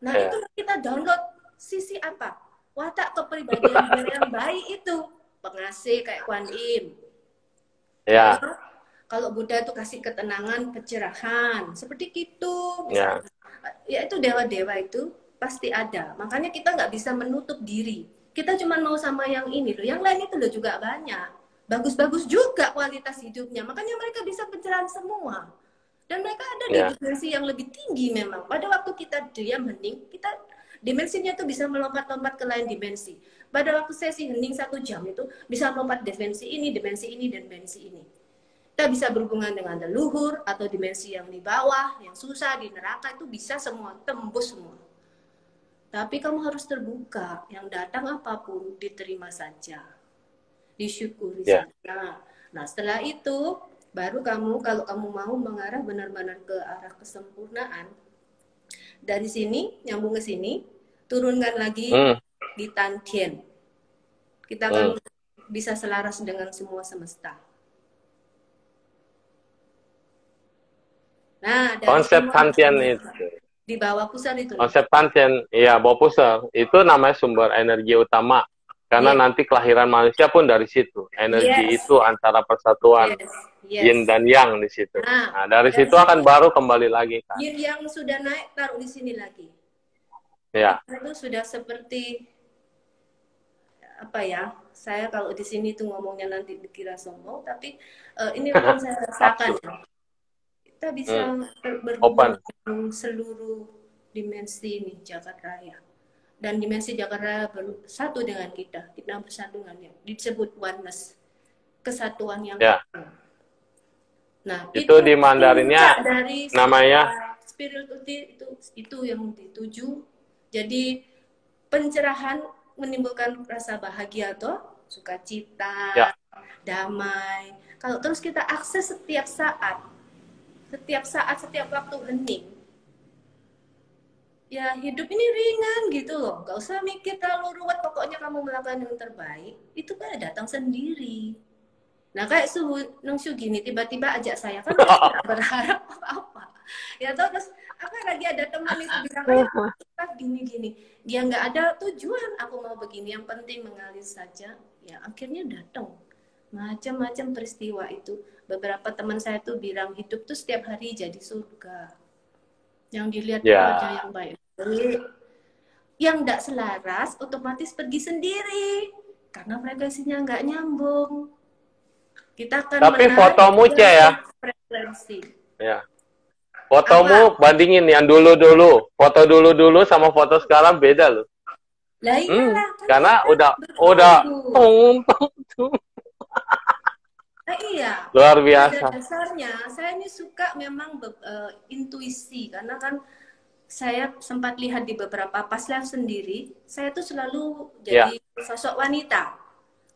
Nah, itu kita download sisi apa? Watak kepribadian dia yang baik itu. Pengasih kayak Kuan Im. Ya. Kalau Buddha itu kasih ketenangan, kecerahan. Seperti itu. Ya. Ya itu dewa-dewa itu pasti ada. Makanya kita nggak bisa menutup diri. Kita cuma mau sama yang ini loh. Yang lain itu loh juga banyak. Bagus-bagus juga kualitas hidupnya. Makanya mereka bisa pencerahan semua. Dan mereka ada di dimensi yang lebih tinggi memang. Pada waktu kita diam hening, kita dimensinya itu bisa melompat-lompat ke lain dimensi. Pada waktu sesi hening 1 jam itu bisa melompat dimensi ini, dimensi ini, dan dimensi ini. Kita bisa berhubungan dengan leluhur atau dimensi yang di bawah, yang susah, di neraka itu bisa semua, tembus semua. Tapi kamu harus terbuka, yang datang apapun diterima saja. Disyukuri saja. Nah, setelah itu baru kamu, kalau kamu mau mengarah benar-benar ke arah kesempurnaan, dari sini, nyambung ke sini, turunkan lagi di Tantien. Kita akan bisa selaras dengan semua semesta. Nah, dari konsep Tantien itu. Di bawah pusar itu. Konsep Tantien, iya, bawah pusar. Itu namanya sumber energi utama. Karena nanti kelahiran manusia pun dari situ. Energi itu antara persatuan. Yin dan yang di situ. Nah, dari situ akan baru kembali lagi kan. Yin yang sudah naik taruh di sini lagi. Ya. Itu sudah seperti apa ya? Saya kalau di sini tuh ngomongnya nanti dikira sombong, tapi ini yang saya rasakan. Kita bisa berhubungan dengan seluruh dimensi ini Jagat Raya. Dan dimensi Jagat Raya bersatu dengan kita. Kita bersatu dengannya. Disebut oneness. Kesatuan yang Nah, itu di Mandarinnya dari namanya spirituality itu yang dituju. Jadi pencerahan menimbulkan rasa bahagia toh, sukacita, damai. Kalau terus kita akses setiap saat, setiap waktu hening, ya hidup ini ringan gitu loh. Gak usah mikir terlalu ruwet, pokoknya kamu melakukan yang terbaik, itu kan datang sendiri. Nah kayak Nung Shu gini, tiba-tiba ajak saya, kan tidak berharap apa-apa. Ya terus apa lagi ada teman itu bilang kayak gini-gini. Dia nggak ada tujuan, aku mau begini, yang penting mengalir saja. Ya akhirnya datang. Macam-macam peristiwa itu. Beberapa teman saya tuh bilang hidup tuh setiap hari jadi surga. Yang dilihat ada yang baik. Yang tidak selaras otomatis pergi sendiri. Karena frekuensinya nggak nyambung. Kita akan tapi fotomu ya frekuensi. Ya. Fotomu bandingin yang dulu-dulu. Foto dulu-dulu sama foto sekarang beda loh. Lah iyalah. Karena udah Nah, iya. Luar biasa. Pada dasarnya saya ini suka memang intuisi karena kan saya sempat lihat di beberapa paslian sendiri, saya tuh selalu jadi sosok wanita.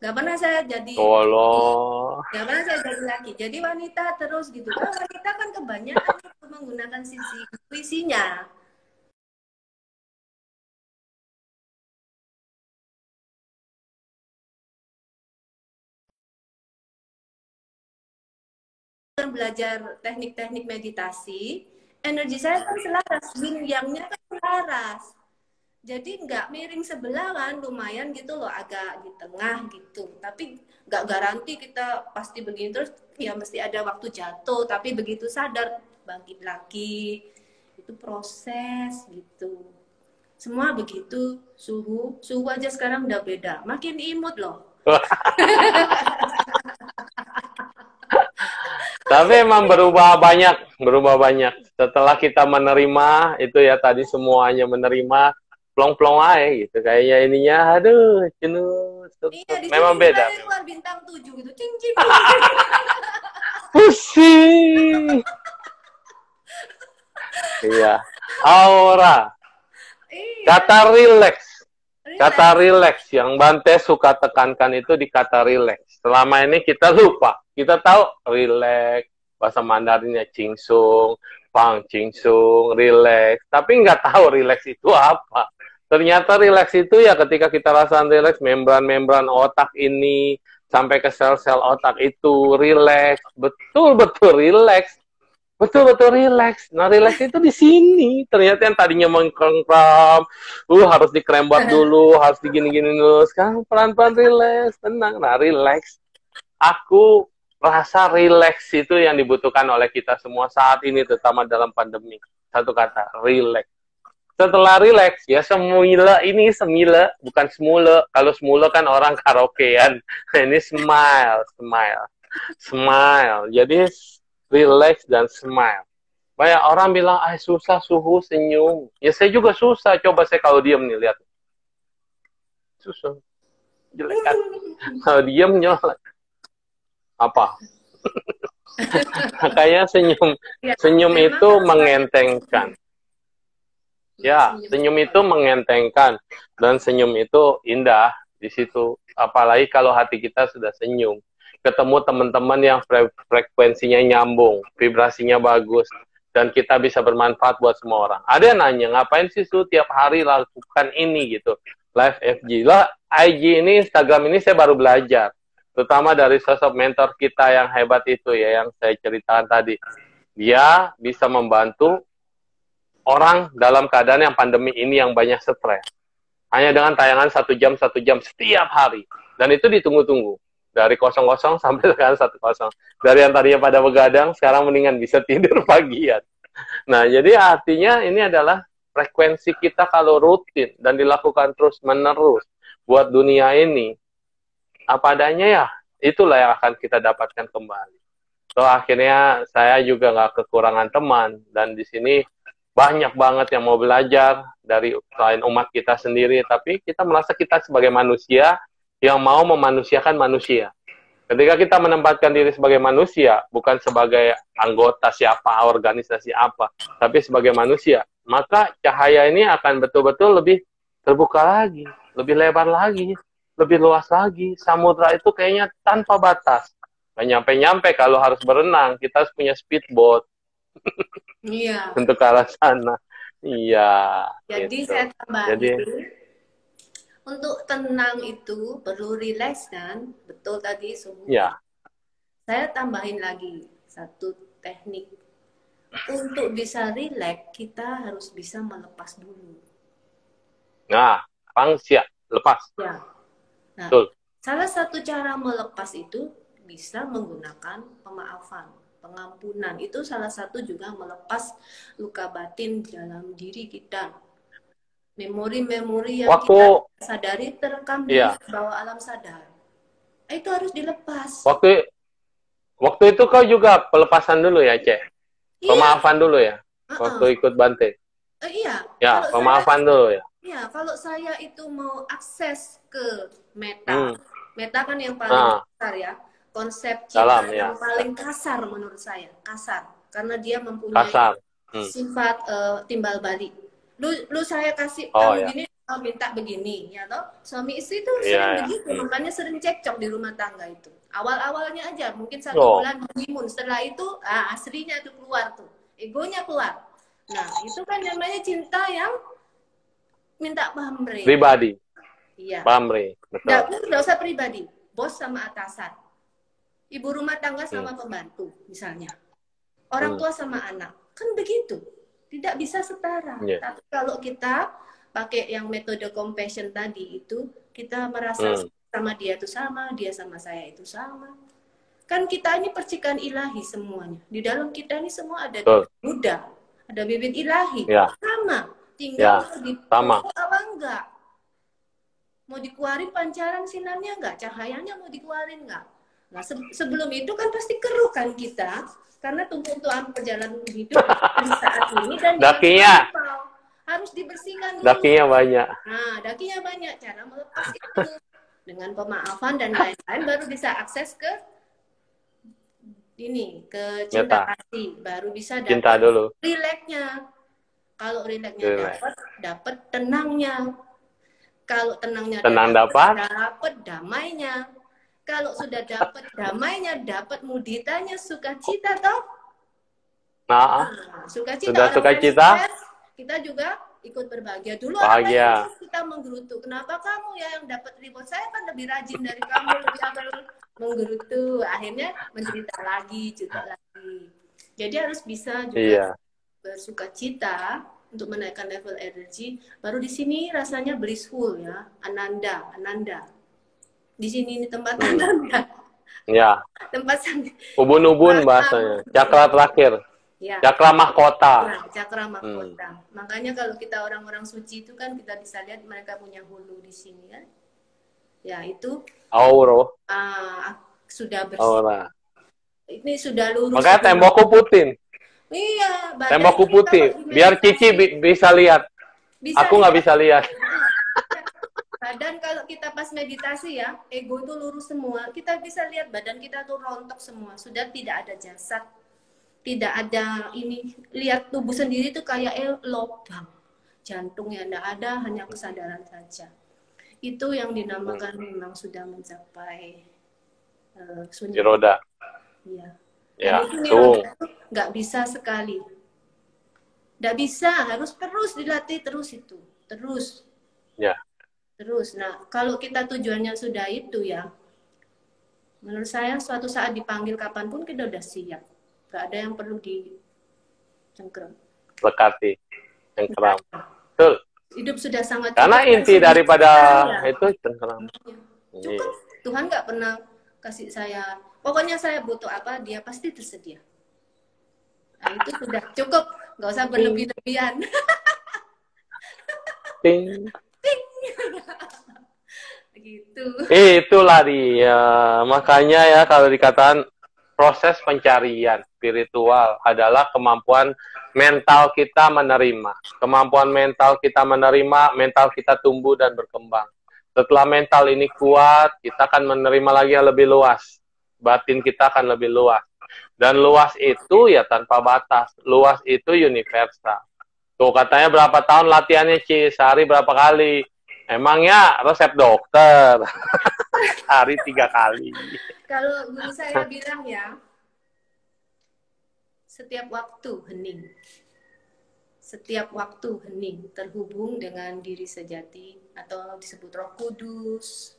Gak pernah saya jadi gak pernah saya jadi laki. Jadi wanita terus gitu. Kalau wanita kan kebanyakan menggunakan sisi intuisinya. Belajar teknik-teknik meditasi, energi saya kan selaras, yin yang-nya kan selaras. Jadi nggak miring sebelah kan, lumayan gitu loh, agak di tengah gitu. Tapi nggak garanti kita pasti begini terus, ya mesti ada waktu jatuh. Tapi begitu sadar, bangkit lagi. Itu proses gitu. Semua begitu, suhu aja sekarang udah beda. Makin imut loh. Tapi emang berubah banyak setelah kita menerima itu ya tadi semuanya menerima, plong-plong aja gitu. Kayaknya ininya, aduh, jenuh. Iya, di sini Memang beda. istilahnya keluar bintang 7 gitu. Cing, cing, cing. Pusing. Iya. Aura. Iya, Kata relax. Kata relax. relax. Yang Bante suka tekankan itu di kata relax. Selama ini kita lupa. Kita tahu relax. Bahasa Mandarinnya cingsung, pang cingsung, relax. Tapi nggak tahu relax itu apa. Ternyata relax itu ya ketika kita rasakan relax, membran-membran otak ini sampai ke sel-sel otak itu relax, betul-betul relax, betul-betul relax. Nah, relax itu di sini. Ternyata yang tadinya mengkram, harus dikrembat dulu, harus digini-gini dulu. Sekarang pelan-pelan relax, tenang. Nah, relax. Aku rasa relax itu yang dibutuhkan oleh kita semua saat ini, terutama dalam pandemi. Satu kata, relax. Setelah relax ya semula ini semila bukan semula. Kalau semula kan orang karaokean. Ini smile, smile, smile. Jadi relax dan smile. Banyak orang bilang, ah susah suhu senyum. Ya saya juga susah. Coba saya kalau diem nih lihat, susah, jelek kan. Kalau diem nyolek apa? Makanya senyum, Ya, senyum memang itu harus mengentengkan. Ya, senyum itu mengentengkan dan senyum itu indah di situ. Apalagi kalau hati kita sudah senyum. Ketemu teman-teman yang frekuensinya nyambung, vibrasinya bagus, dan kita bisa bermanfaat buat semua orang. Ada yang nanya, ngapain sih Su tiap hari lakukan ini gitu? Live FG. Lah, IG ini, Instagram ini saya baru belajar. Terutama dari sosok mentor kita yang hebat itu ya, yang saya ceritakan tadi. Dia bisa membantu orang dalam keadaan yang pandemi ini yang banyak stres. Hanya dengan tayangan 1 jam setiap hari. Dan itu ditunggu-tunggu. Dari 00 sampai sekarang 10. Dari yang tadinya pada begadang, sekarang mendingan bisa tidur pagian. Nah, jadi artinya ini adalah frekuensi kita kalau rutin dan dilakukan terus-menerus buat dunia ini, apa adanya ya, itulah yang akan kita dapatkan kembali. So, akhirnya saya juga nggak kekurangan teman. Dan di sini banyak banget yang mau belajar dari selain umat kita sendiri, tapi kita merasa kita sebagai manusia yang mau memanusiakan manusia. Ketika kita menempatkan diri sebagai manusia, bukan sebagai anggota siapa, organisasi apa, tapi sebagai manusia, maka cahaya ini akan betul-betul lebih terbuka lagi, lebih lebar lagi, lebih luas lagi. Samudra itu kayaknya tanpa batas. Nggak nyampe-nyampe kalau harus berenang, kita harus punya speedboat. Iya. Untuk ke arah sana. Iya. Jadi gitu. saya tambahin, Jadi, untuk tenang itu perlu relax kan? Betul tadi suhu. ya. Saya tambahin lagi satu teknik. Untuk bisa relax, kita harus bisa melepas dulu. Nah, pangsia, lepas. Ya. Nah, Betul. salah satu cara melepas itu bisa menggunakan pemaafan, pengampunan. Itu salah satu juga melepas luka batin dalam diri kita. Memori-memori yang kita sadari terekam di bawah alam sadar. Itu harus dilepas. Waktu itu kau juga pelepasan dulu ya, Cek? Iya. Pemaafan dulu ya? Waktu ikut Bante? Iya. Ya, pemaafan dulu ya? Iya, kalau saya itu mau akses ke Meta, Meta kan yang paling besar ya. Konsep cinta yang paling kasar menurut saya, kasar karena dia mempunyai sifat timbal balik. Lu saya kasih kamu gini, minta begini, ya toh. Suami istri itu sering begitu, makanya sering cekcok di rumah tangga itu. Awal-awalnya aja, mungkin 1 bulan honeymoon, setelah itu aslinya itu keluar tuh, egonya keluar. Nah, itu kan namanya cinta yang minta pamrih. Pribadi. Iya. Pamrih, betul. Nggak usah pribadi, bos sama atasan. Ibu rumah tangga sama pembantu, misalnya. Orang tua sama anak. Kan begitu. Tidak bisa setara. Tapi kalau kita pakai yang metode compassion tadi itu, kita merasa sama dia itu sama, dia sama saya itu sama. Kan kita ini percikan ilahi semuanya. Di dalam kita ini semua ada Buddha, ada bibit ilahi. Sama. Tinggal mau dipupuk apa enggak. Mau dikeluarin pancaran sinarnya enggak? Cahayanya mau dikeluarin enggak? Nah, sebelum itu kan pasti keruh kan kita, karena tumpuan perjalanan hidup di saat ini dan Dakinya, harus dibersihkan dulu. dakinya banyak. Nah, dakinya banyak. Cara melepas itu dengan pemaafan dan lain-lain baru bisa akses ke ini, ke cinta kasih, baru bisa cinta dapat dulu. Relax-nya. Kalau relax-nya dapat tenangnya. Kalau tenangnya dapat damainya. Kalau sudah dapat damainya, dapat muditanya, sukacita toh. Nah, sukacita. Sudah sukacita, kita juga ikut berbahagia. Dulu bahagia. orang kita menggerutu. Kenapa kamu ya yang dapat reward? Saya kan lebih rajin dari kamu, lebih apa menggerutu. Akhirnya mencerita lagi, juga lagi. Jadi harus bisa juga bersukacita untuk menaikkan level energi. Baru di sini rasanya blissful ya, ananda. Di sini ini tempat ananda. Ya. Tempat ubun-ubun bahasanya. Cakra terakhir. Ya. Cakra mahkota. Ya, cakra mahkota. Makanya kalau kita orang-orang suci itu kan kita bisa lihat mereka punya hulu di sini kan. Ya, itu auro. Sudah bersih. Aura. Ini sudah lurus. Makanya tembokku putih. Iya, tembokku putih. Biar Cici bisa lihat. Aku nggak bisa lihat. Badan kalau kita pas meditasi ya, ego itu lurus semua. Kita bisa lihat badan kita tuh rontok semua. Sudah tidak ada jasad. Tidak ada ini. Lihat tubuh sendiri tuh kayak lubang. Jantungnya tidak ada, hanya kesadaran saja. Itu yang dinamakan memang sudah mencapai Niroda. Iya. Ya, itu nggak bisa sekali. Nggak bisa, harus terus dilatih terus itu. Terus. Ya. Terus, nah kalau kita tujuannya sudah itu ya, menurut saya suatu saat dipanggil kapanpun kita udah siap. Gak ada yang perlu dicengkram. Lekati, cengkram. Betul. Hidup sudah sangat karena inti daripada itu cengkram. Cukup. Tuhan nggak pernah kasih saya, pokoknya saya butuh apa, dia pasti tersedia. Nah itu sudah cukup, nggak usah berlebih-lebihan. Ting. Gitu. Itulah dia. Makanya ya kalau dikatakan proses pencarian spiritual adalah kemampuan mental kita menerima. Kemampuan mental kita menerima, mental kita tumbuh dan berkembang. Setelah mental ini kuat, kita akan menerima lagi yang lebih luas. Batin kita akan lebih luas. Dan luas itu ya tanpa batas. Luas itu universal. Tuh katanya berapa tahun latihannya, Ci? Sehari berapa kali? Emangnya resep dokter? Hari 3 kali. Kalau guru saya bilang ya, setiap waktu hening. Setiap waktu hening. Terhubung dengan diri sejati. Atau disebut Roh Kudus.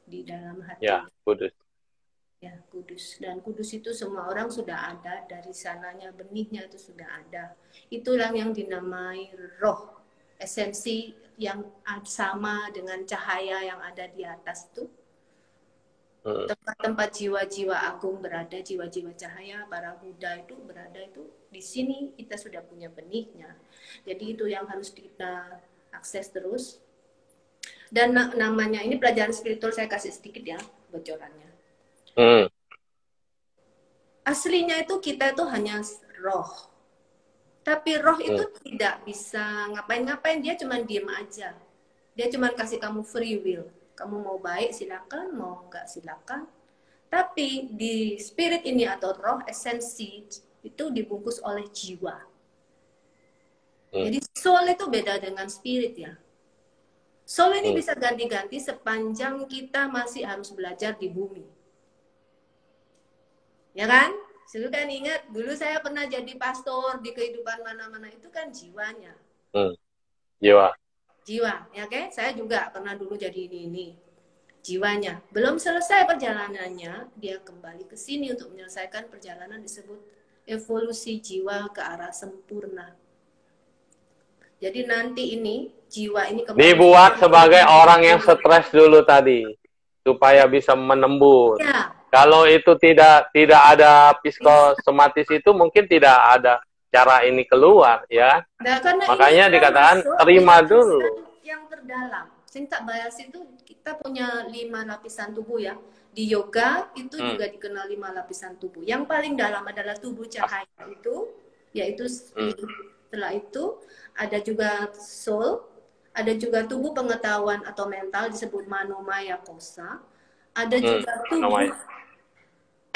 Di dalam hati. Ya, kudus. Ya, kudus. Dan kudus itu semua orang sudah ada. Dari sananya, benihnya itu sudah ada. Itulah yang dinamai roh. Esensi yang sama dengan cahaya yang ada di atas itu. Tempat-tempat jiwa-jiwa agung berada, jiwa-jiwa cahaya, para Buddha itu berada itu. Di sini kita sudah punya benihnya. Jadi itu yang harus kita akses terus. Dan namanya, ini pelajaran spiritual saya kasih sedikit ya, bocorannya. Aslinya itu kita itu hanya roh, tapi roh itu tidak bisa ngapain-ngapain, dia cuma diem aja, dia cuma kasih kamu free will, kamu mau baik silakan, mau enggak silakan. Tapi di spirit ini atau roh esensi itu dibungkus oleh jiwa. Jadi soul itu beda dengan spirit ya. Soul ini bisa ganti-ganti sepanjang kita masih harus belajar di bumi. Ya kan? Dulu kan ingat, dulu saya pernah jadi pastor di kehidupan mana-mana, itu kan jiwanya. Jiwa. Jiwa, ya kan? Saya juga pernah dulu jadi ini. Jiwanya. Belum selesai perjalanannya, dia kembali ke sini untuk menyelesaikan perjalanan disebut evolusi jiwa ke arah sempurna. Jadi nanti ini, jiwa ini kembali dibuat sebagai orang yang stres dulu tadi, supaya bisa menembus. Ya. Kalau itu tidak ada psikosomatis itu mungkin tidak ada cara ini keluar ya. Nah, makanya dikatakan terima dulu. Yang terdalam. Sinta bias itu kita punya 5 lapisan tubuh ya. Di yoga itu juga dikenal 5 lapisan tubuh. Yang paling dalam adalah tubuh cahaya itu, yaitu spirit. Setelah itu ada juga soul, ada juga tubuh pengetahuan atau mental disebut manomaya kosa. Ada juga tubuh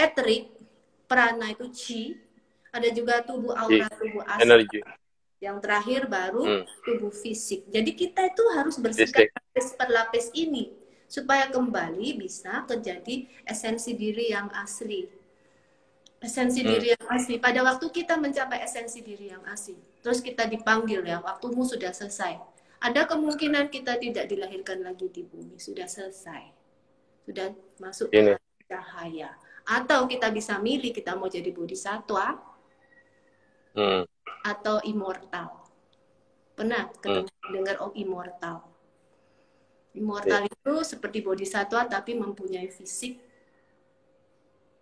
eterik, prana itu chi. Ada juga tubuh aura, tubuh asli. Energi. Yang terakhir baru tubuh fisik. Jadi kita itu harus bersikap lapis per lapis ini supaya kembali bisa terjadi esensi diri yang asli. Esensi diri yang asli. Pada waktu kita mencapai esensi diri yang asli, terus kita dipanggil ya, waktumu sudah selesai. Ada kemungkinan kita tidak dilahirkan lagi di bumi, sudah selesai. Sudah masuk ke cahaya. Atau kita bisa milih kita mau jadi bodhisatwa atau immortal. Pernah dengar immortal? Immortal itu seperti bodhisatwa tapi mempunyai fisik,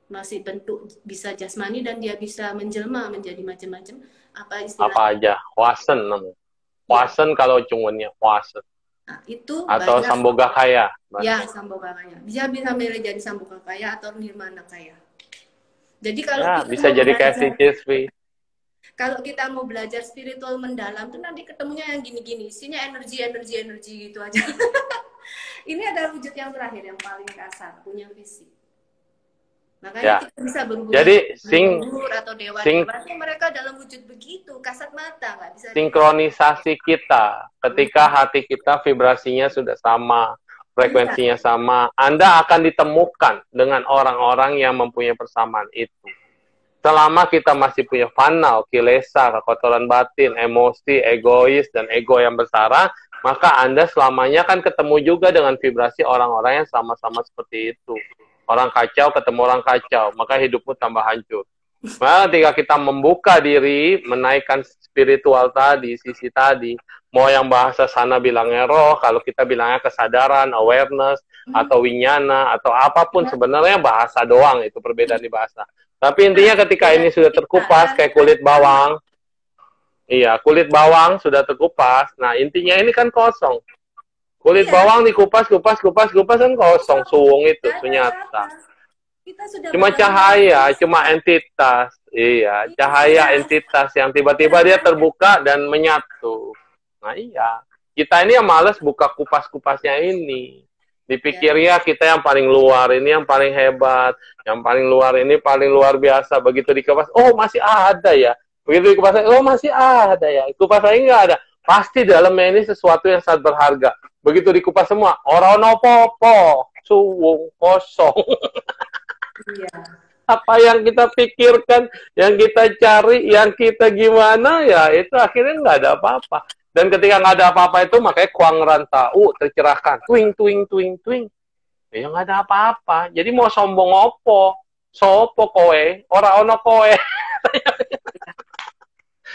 masih bentuk bisa jasmani dan dia bisa menjelma menjadi macam-macam. Apa istilahnya? Apa aja, wasen namanya. Wasen kalau cungunnya wasen. Nah, itu atau banyak. Sambhogakaya. Ya, Sambhogakaya. Bisa milih jadi Sambhogakaya atau Nirmana Kaya. Jadi kalau kita bisa jadi kayak si Cisvi. Kalau kita mau belajar spiritual mendalam tuh nanti ketemunya yang gini-gini, isinya energi gitu aja. Ini adalah wujud yang terakhir yang paling kasar, punya fisik. Makanya kita bisa berhubungan dengan guru atau dewa mereka dalam wujud begitu, kasat mata, nggak bisa. Sinkronisasi kita, ketika hati kita vibrasinya sudah sama, frekuensinya sama, Anda akan ditemukan dengan orang-orang yang mempunyai persamaan itu. Selama kita masih punya fanal, kilesa, kekotoran batin, emosi, egois, dan ego yang besar, maka Anda selamanya akan ketemu juga dengan vibrasi orang-orang yang sama-sama seperti itu. Orang kacau ketemu orang kacau, maka hidupmu tambah hancur. Nah, ketika kita membuka diri, menaikkan spiritual tadi, sisi tadi, mau yang bahasa sana bilangnya roh, kalau kita bilangnya kesadaran, awareness, atau winyana, atau apapun, sebenarnya bahasa doang, itu perbedaan di bahasa. Tapi intinya ketika ini sudah terkupas, kayak kulit bawang, kulit bawang sudah terkupas, nah intinya ini kan kosong. Kulit bawang dikupas kan kosong, suwung itu, sunyata. Cuma cahaya, cuma entitas. Iya, cahaya entitas yang tiba-tiba dia terbuka dan menyatu. Nah kita ini yang males buka kupas-kupasnya ini. Dipikirnya kita yang paling luar, ini yang paling hebat. Yang paling luar ini paling luar biasa. Begitu dikupas, oh masih ada ya. Begitu dikupas, oh masih ada ya. Kupas lagi nggak ada. Pasti dalamnya ini sesuatu yang sangat berharga. Begitu dikupas semua, orono popo, suwung, kosong. Apa yang kita pikirkan, yang kita cari, yang kita gimana, ya itu akhirnya nggak ada apa-apa. Dan ketika nggak ada apa-apa itu, makanya kuang rantau tercerahkan. Twing, twing, twing, twing. Ya nggak ada apa-apa. Jadi mau sombong opo? Sopo kowe? Ora ono kowe.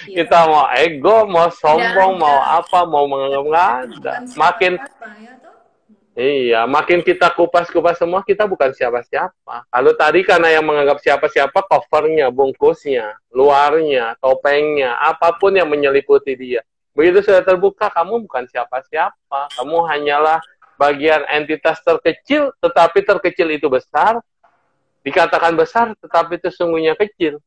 Kita mau ego, mau sombong, mau apa, mau menganggap nggak ada. Makin makin kita kupas-kupas semua, kita bukan siapa-siapa. Kalau tadi karena yang menganggap siapa-siapa, covernya, bungkusnya, luarnya, topengnya, apapun yang menyeliputi dia. Begitu sudah terbuka, kamu bukan siapa-siapa. Kamu hanyalah bagian entitas terkecil, tetapi terkecil itu besar. Dikatakan besar, tetapi itu sungguhnya kecil.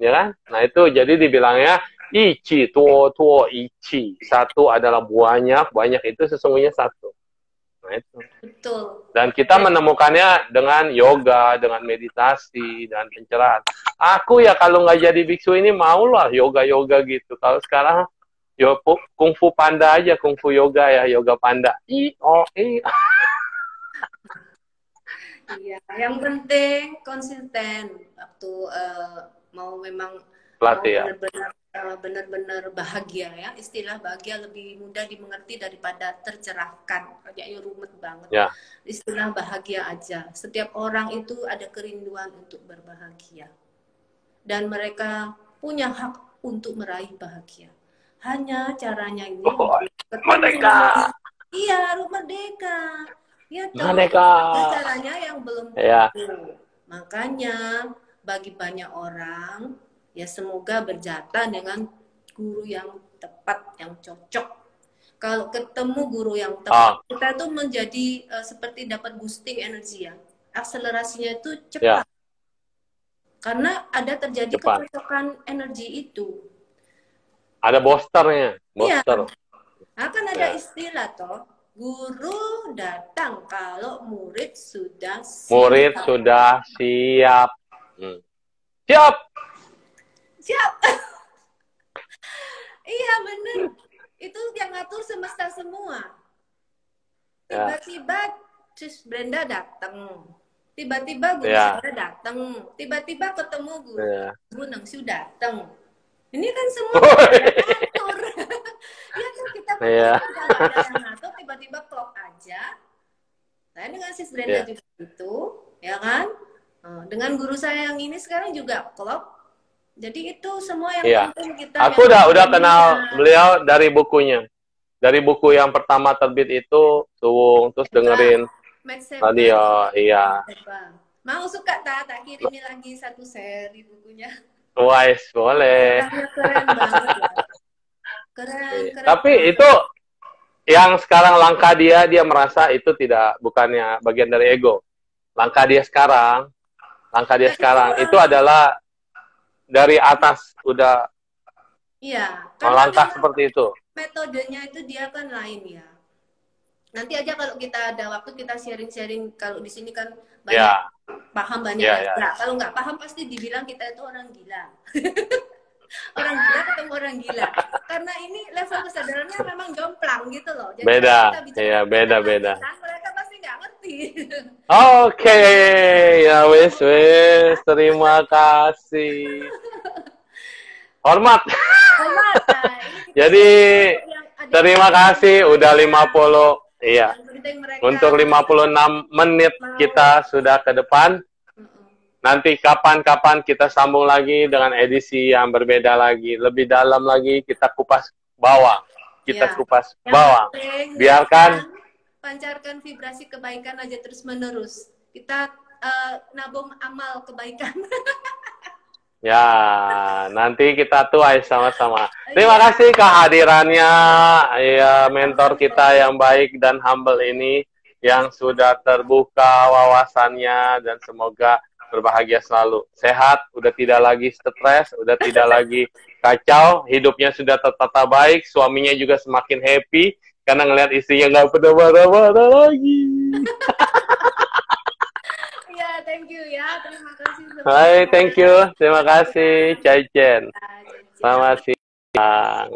Ya kan? Nah itu jadi dibilangnya ichi, tuo, ichi. Satu adalah banyak itu sesungguhnya satu. Nah itu. Betul. Dan kita menemukannya dengan yoga, dengan meditasi, dan pencerahan. Aku ya kalau nggak jadi biksu ini maulah yoga-yoga gitu. Kalau sekarang kungfu panda aja, kungfu yoga ya, yoga panda. Iya, yang penting konsisten waktu mau memang benar-benar bahagia ya. Istilah bahagia lebih mudah dimengerti daripada tercerahkan. Kayaknya rumit banget. Ya. Istilah bahagia aja. Setiap orang itu ada kerinduan untuk berbahagia. Dan mereka punya hak untuk meraih bahagia. Hanya caranya ini merdeka. Iya, merdeka. Ya, merdeka. Caranya yang belum Makanya bagi banyak orang ya semoga berjata dengan guru yang tepat, yang cocok. Kalau ketemu guru yang tepat, kita tuh menjadi seperti dapat boosting energi ya. akselerasinya itu Ya, cepat. Karena ada terjadi cepat. kecocokan energi itu. Ada boosternya, Iya, booster. akan ada Ya. istilah toh, guru datang kalau murid sudah Murid siap. sudah siap. Siap. Siap. Iya bener. Itu yang ngatur semesta semua. Ya, Tiba-tiba Sis Brenda datang. Tiba-tiba guru ya, saya datang. Tiba-tiba ketemu guru ya. Bu Nengsiu datang. Ini kan semua ada ngatur. Ya kan kita pun Ya, tidak ada yang ngatur, tiba-tiba klop aja. Saya dengan Sis Brenda ya. juga gitu, ya kan? Dengan guru saya yang ini sekarang juga klop. Jadi itu semua yang Iya. penting kita. Aku yang udah kenal dunia. beliau dari bukunya. Dari buku yang pertama terbit itu, Suwung, terus dengerin Matt Seba. radio, iya. Mau suka tak kirimi lagi satu seri bukunya. Wise, boleh. Orangnya keren banget ya. Keren. Tapi itu yang sekarang langkah dia merasa itu bukannya bagian dari ego. Langkah dia sekarang itu adalah dari atas udah iya, melangkah seperti itu. Metodenya itu dia kan lain ya. Nanti aja kalau kita ada waktu kita sharing-sharing, kalau di sini kan banyak paham banyak ya. Kalau nggak paham pasti dibilang kita itu orang gila. Orang gila ketemu orang gila. Karena ini level kesadarannya memang jomplang gitu loh. Jadi beda, iya beda. Mereka pasti nggak ngerti. Oke, ya wes, terima kasih. Hormat. Jadi terima kasih udah 50. Iya. Untuk 56 menit kita sudah ke depan. Nanti kapan-kapan kita sambung lagi dengan edisi yang berbeda lagi. Lebih dalam lagi kita kupas bawang. Kupas bawang. Biarkan pancarkan vibrasi kebaikan aja terus-menerus. Kita nabung amal kebaikan. Ya, nanti kita tuai sama-sama. Terima kasih kehadirannya, ya mentor kita yang baik dan humble ini, yang sudah terbuka wawasannya, dan semoga berbahagia selalu. Sehat, udah tidak lagi stres, udah tidak lagi kacau, hidupnya sudah tertata baik, suaminya juga semakin happy, karena ngelihat istrinya nggak pernah marah-marah lagi. Thank you ya, terima kasih. Hai, thank you, terima kasih, Cai Chen. Selamat siang.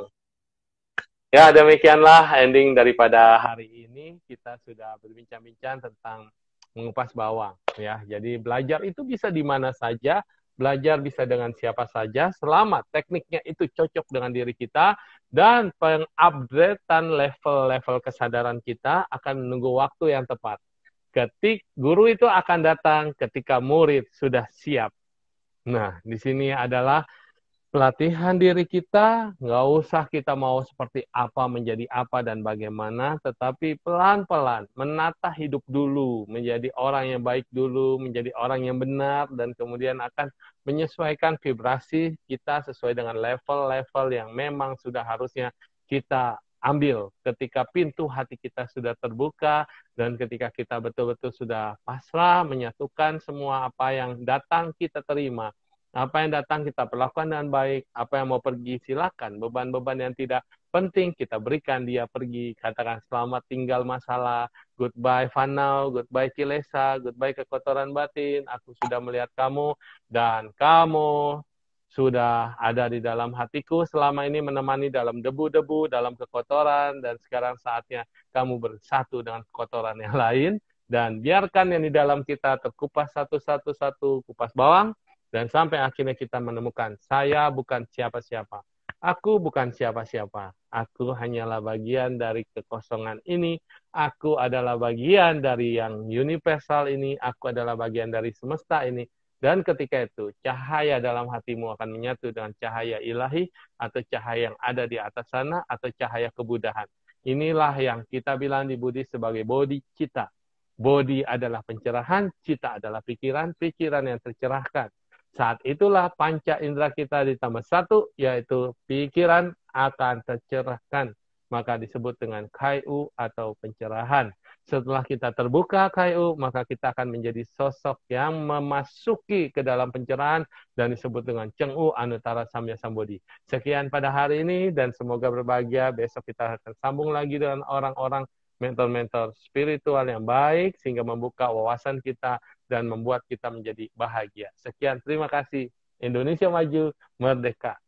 Ya, demikianlah ending daripada hari ini. Kita sudah berbincang-bincang tentang mengupas bawang. Ya, jadi belajar itu bisa di mana saja, belajar bisa dengan siapa saja, selama tekniknya itu cocok dengan diri kita, dan pengupdatean level-level kesadaran kita akan menunggu waktu yang tepat. Guru itu akan datang ketika murid sudah siap. Nah, di sini adalah pelatihan diri kita. Nggak usah kita mau seperti apa, menjadi apa, dan bagaimana. Tetapi pelan-pelan menata hidup dulu. Menjadi orang yang baik dulu. Menjadi orang yang benar. Dan kemudian akan menyesuaikan vibrasi kita sesuai dengan level-level yang memang sudah harusnya kita ambil ketika pintu hati kita sudah terbuka, dan ketika kita betul-betul sudah pasrah, menyatukan semua apa yang datang kita terima, apa yang datang kita perlakukan dengan baik, apa yang mau pergi silakan, beban-beban yang tidak penting kita berikan dia pergi, katakan selamat tinggal masalah, goodbye fanau, goodbye kilesa, goodbye kekotoran batin, aku sudah melihat kamu, dan kamu sudah ada di dalam hatiku selama ini menemani dalam debu-debu, dalam kekotoran, dan sekarang saatnya kamu bersatu dengan kekotoran yang lain, dan biarkan yang di dalam kita terkupas satu-satu, kupas bawang, dan sampai akhirnya kita menemukan, saya bukan siapa-siapa, aku bukan siapa-siapa, aku hanyalah bagian dari kekosongan ini, aku adalah bagian dari yang universal ini, aku adalah bagian dari semesta ini. Dan ketika itu, cahaya dalam hatimu akan menyatu dengan cahaya ilahi, atau cahaya yang ada di atas sana, atau cahaya kebudahan. Inilah yang kita bilang di Buddhis sebagai bodhi cita. Bodhi adalah pencerahan, cita adalah pikiran, pikiran yang tercerahkan. Saat itulah panca indera kita ditambah satu, yaitu pikiran akan tercerahkan. Maka disebut dengan kai-u atau pencerahan. Setelah kita terbuka KU, maka kita akan menjadi sosok yang memasuki ke dalam pencerahan dan disebut dengan Ceng'u Anuttara Samya Sambodhi. Sekian pada hari ini dan semoga berbahagia. Besok kita akan sambung lagi dengan orang-orang mentor-mentor spiritual yang baik sehingga membuka wawasan kita dan membuat kita menjadi bahagia. Sekian, terima kasih. Indonesia maju, merdeka.